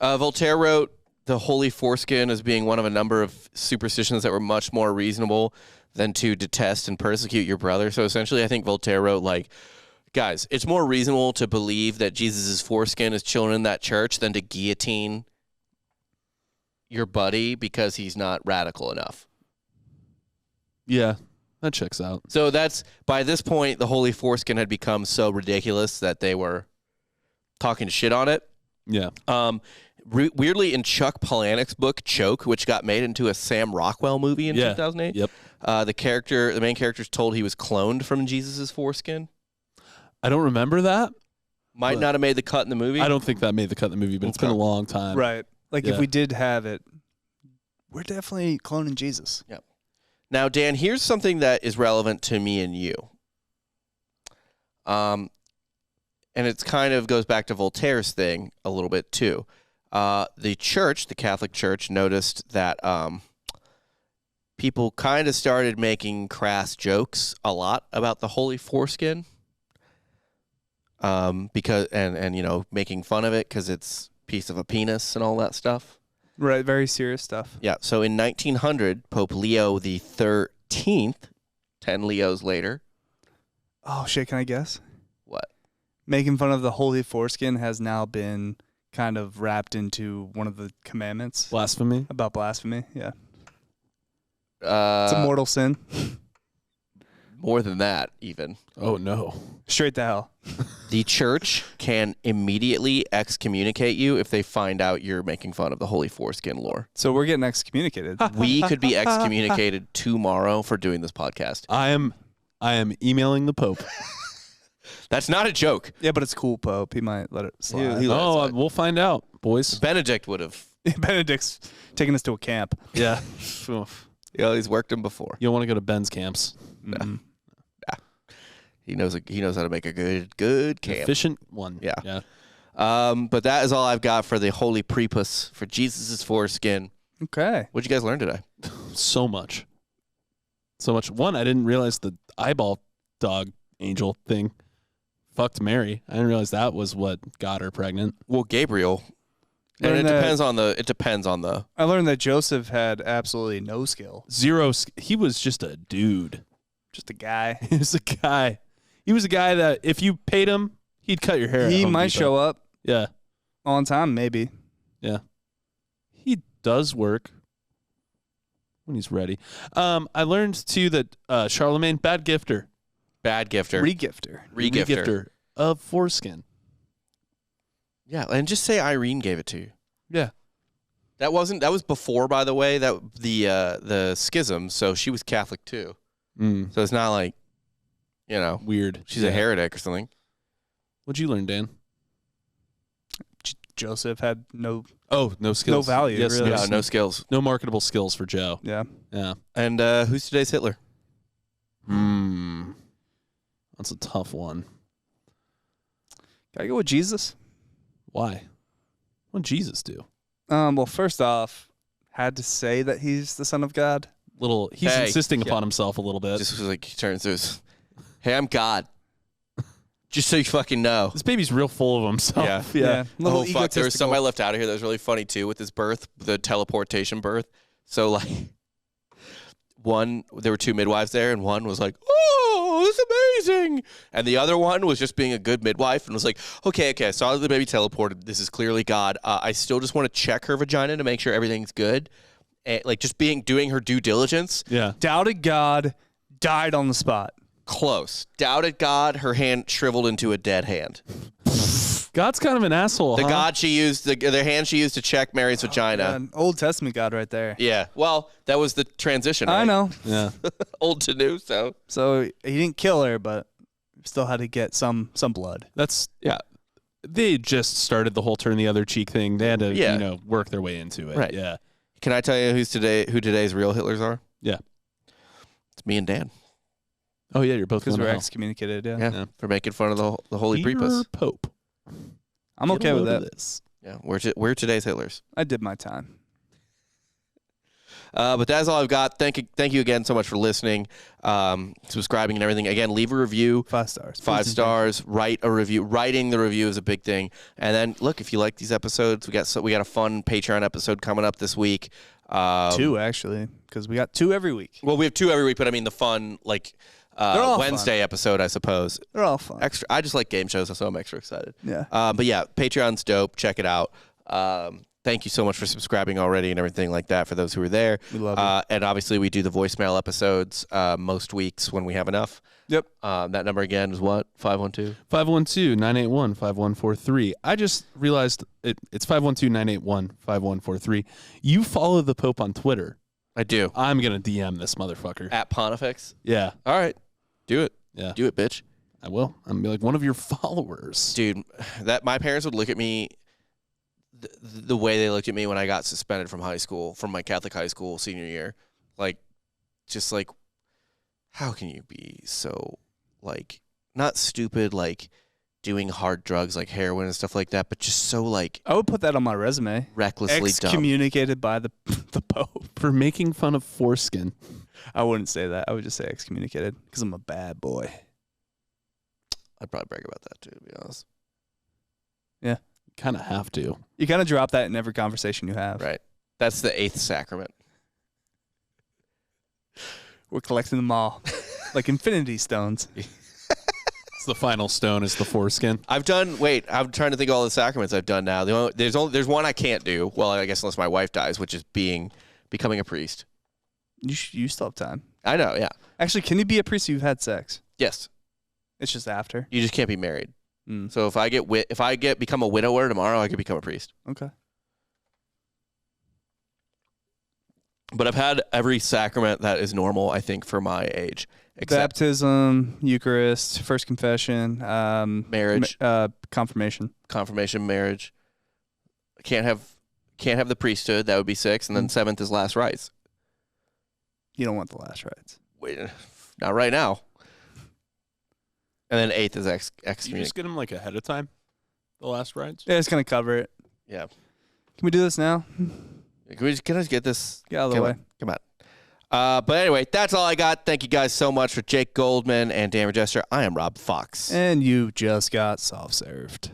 Voltaire wrote the holy foreskin as being one of a number of superstitions that were much more reasonable than to detest and persecute your brother. So essentially, I think Voltaire wrote, like, guys, it's more reasonable to believe that Jesus' foreskin is chilling in that church than to guillotine your buddy because he's not radical enough. Yeah, that checks out. So that's, by this point, the holy foreskin had become so ridiculous that they were talking shit on it. Yeah. Weirdly, in Chuck Palahniuk's book Choke, which got made into a Sam Rockwell movie in 2008, Yep. the main character's told he was cloned from Jesus' foreskin. I don't remember that. Might not have made the cut in the movie. I don't think that made the cut in the movie, but it's been a long time. Right. Like, Yeah. if we did have it, we're definitely cloning Jesus. Yep. Now, Dan, here's something that is relevant to me and you. And it kind of goes back to Voltaire's thing a little bit, too. The church, the Catholic Church, noticed that people kind of started making crass jokes a lot about the holy foreskin, because and you know, making fun of it because it's a piece of a penis and all that stuff. Right. Very serious stuff. Yeah. So in 1900, Pope Leo XIII, 10 Leos later. Oh, shit. Can I guess? What? Making fun of the holy foreskin has now been kind of wrapped into one of the commandments Blasphemy. about blasphemy. Yeah. It's a mortal sin. More than that, even. Oh, no. Straight to hell. The church can immediately excommunicate you if they find out you're making fun of the Holy Foreskin lore. So we're getting excommunicated. We could be excommunicated tomorrow for doing this podcast. I am emailing the Pope. That's not a joke. Yeah, but it's cool, Pope. He might let it slide. He let it slide. We'll find out, boys. Benedict would have. Benedict's taking us to a camp. Yeah. He's worked him before. You don't want to go to Ben's camps. Mm-hmm. He knows how to make a good camp. Efficient one. Yeah. But that is all I've got for the Holy Prepuce, for Jesus' foreskin. Okay. What'd you guys learn today? So much. One, I didn't realize the eyeball dog angel thing fucked Mary. I didn't realize that was what got her pregnant. Well, Gabriel. And it depends on the. I learned that Joseph had absolutely no skill. Zero. He was just a dude. Just a guy. He was a guy. He was a guy that if you paid him, he'd cut your hair. He might show up Yeah. on time, maybe. Yeah. He does work when he's ready. I learned too that Charlemagne, bad gifter Regifter. of foreskin. Yeah, and just say Irene gave it to you. Yeah. That was before, by the way, that the schism, so she was Catholic too. So it's not like, Weird. she's a heretic or something. What'd you learn, Dan? Joseph had no skills. No value, Yes, really. Yeah, no skills. No marketable skills for Joe. Yeah. Yeah. And who's today's Hitler? That's a tough one. Gotta go with Jesus. Why? What did Jesus do? Well, first off, had to say that he's the Son of God. He's Hey. insisting upon himself a little bit. Just was like, he turns to his, hey, I'm God. Just so you fucking know. This baby's real full of himself. Yeah. Oh, fuck. There was something I left out of here that was really funny, too, with his birth, the teleportation birth. So, like, there were two midwives there, and one was like, oh, this is amazing. And the other one was just being a good midwife and was like, okay, I saw the baby teleported. This is clearly God. I still just want to check her vagina to make sure everything's good. And, like, just doing her due diligence. Yeah. Doubted God, died on the spot. Close. Doubted God, her hand shriveled into a dead hand. God's kind of an asshole. The God she used, the hand she used to check Mary's vagina. An Old Testament God right there. Yeah. Well, that was the transition. Right? I know. Yeah. Old to new. So he didn't kill her, but still had to get some blood. Yeah. They just started the whole turn the other cheek thing. They had to, work their way into it. Right. Yeah. Can I tell you who today's real Hitlers are? Yeah. It's me and Dan. Oh yeah, you're both because going we're to hell. excommunicated. Yeah. For making fun of the Holy Prepuce. Pope. I'm okay with that. Yeah. We're today's Hitlers. I did my time. But that's all I've got. Thank you again so much for listening, subscribing and everything. Again, leave a review. 5 stars. 5 stars. Write a review. Writing the review is a big thing. And then look, if you like these episodes, we got a fun Patreon episode coming up this week. 2 actually, because we got 2 every week. Well, we have 2 every week, but I mean the fun Wednesday episode, I suppose. They're all fun. Extra. I just like game shows, so I'm extra excited. Yeah. But yeah, Patreon's dope. Check it out. Thank you so much for subscribing already and everything like that for those who are there. We love you. And obviously, we do the voicemail episodes most weeks when we have enough. Yep. That number again is what? 512? 512-981-5143. I just realized it's 512-981-5143. You follow the Pope on Twitter. I do. I'm going to DM this motherfucker. At Pontifex? Yeah. All right. Do it. Yeah. Do it, bitch. I will. I'm going to be like one of your followers. Dude, my parents would look at me the way they looked at me when I got suspended from my Catholic high school senior year. Like, just like, how can you be so, like, not stupid, like, doing hard drugs like heroin and stuff like that, but just so, like, I would put that on my resume. recklessly dumb. Excommunicated by the Pope. For making fun of foreskin. I wouldn't say that. I would just say excommunicated because I'm a bad boy. I'd probably brag about that, too, to be honest. Yeah. Kind of have to. You kind of drop that in every conversation you have. Right. That's the 8th sacrament. We're collecting them all like infinity stones. It's the final stone is the foreskin. I'm trying to think of all the sacraments I've done now. There's one I can't do. Well, I guess unless my wife dies, which is becoming a priest. You still have time. I know, yeah. Actually, can you be a priest if you've had sex? Yes. It's just after. You just can't be married. Mm. So if I become a widower tomorrow, I could become a priest. Okay. But I've had every sacrament that is normal, I think, for my age. Except Baptism, Eucharist, first confession, marriage, confirmation. Confirmation, marriage. Can't have the priesthood. That would be 6, and then 7th is last rites. You don't want the last rites. Wait, not right now. And then 8th is You excommunicated. just get them like ahead of time. The last rides. Yeah, it's gonna cover it. Yeah. Can we do this now? Can I just get this? Get out of the way. Come on. But anyway, that's all I got. Thank you guys so much for Jake Goldman and Dan Regester. I am Rob Fox. And you just got soft served.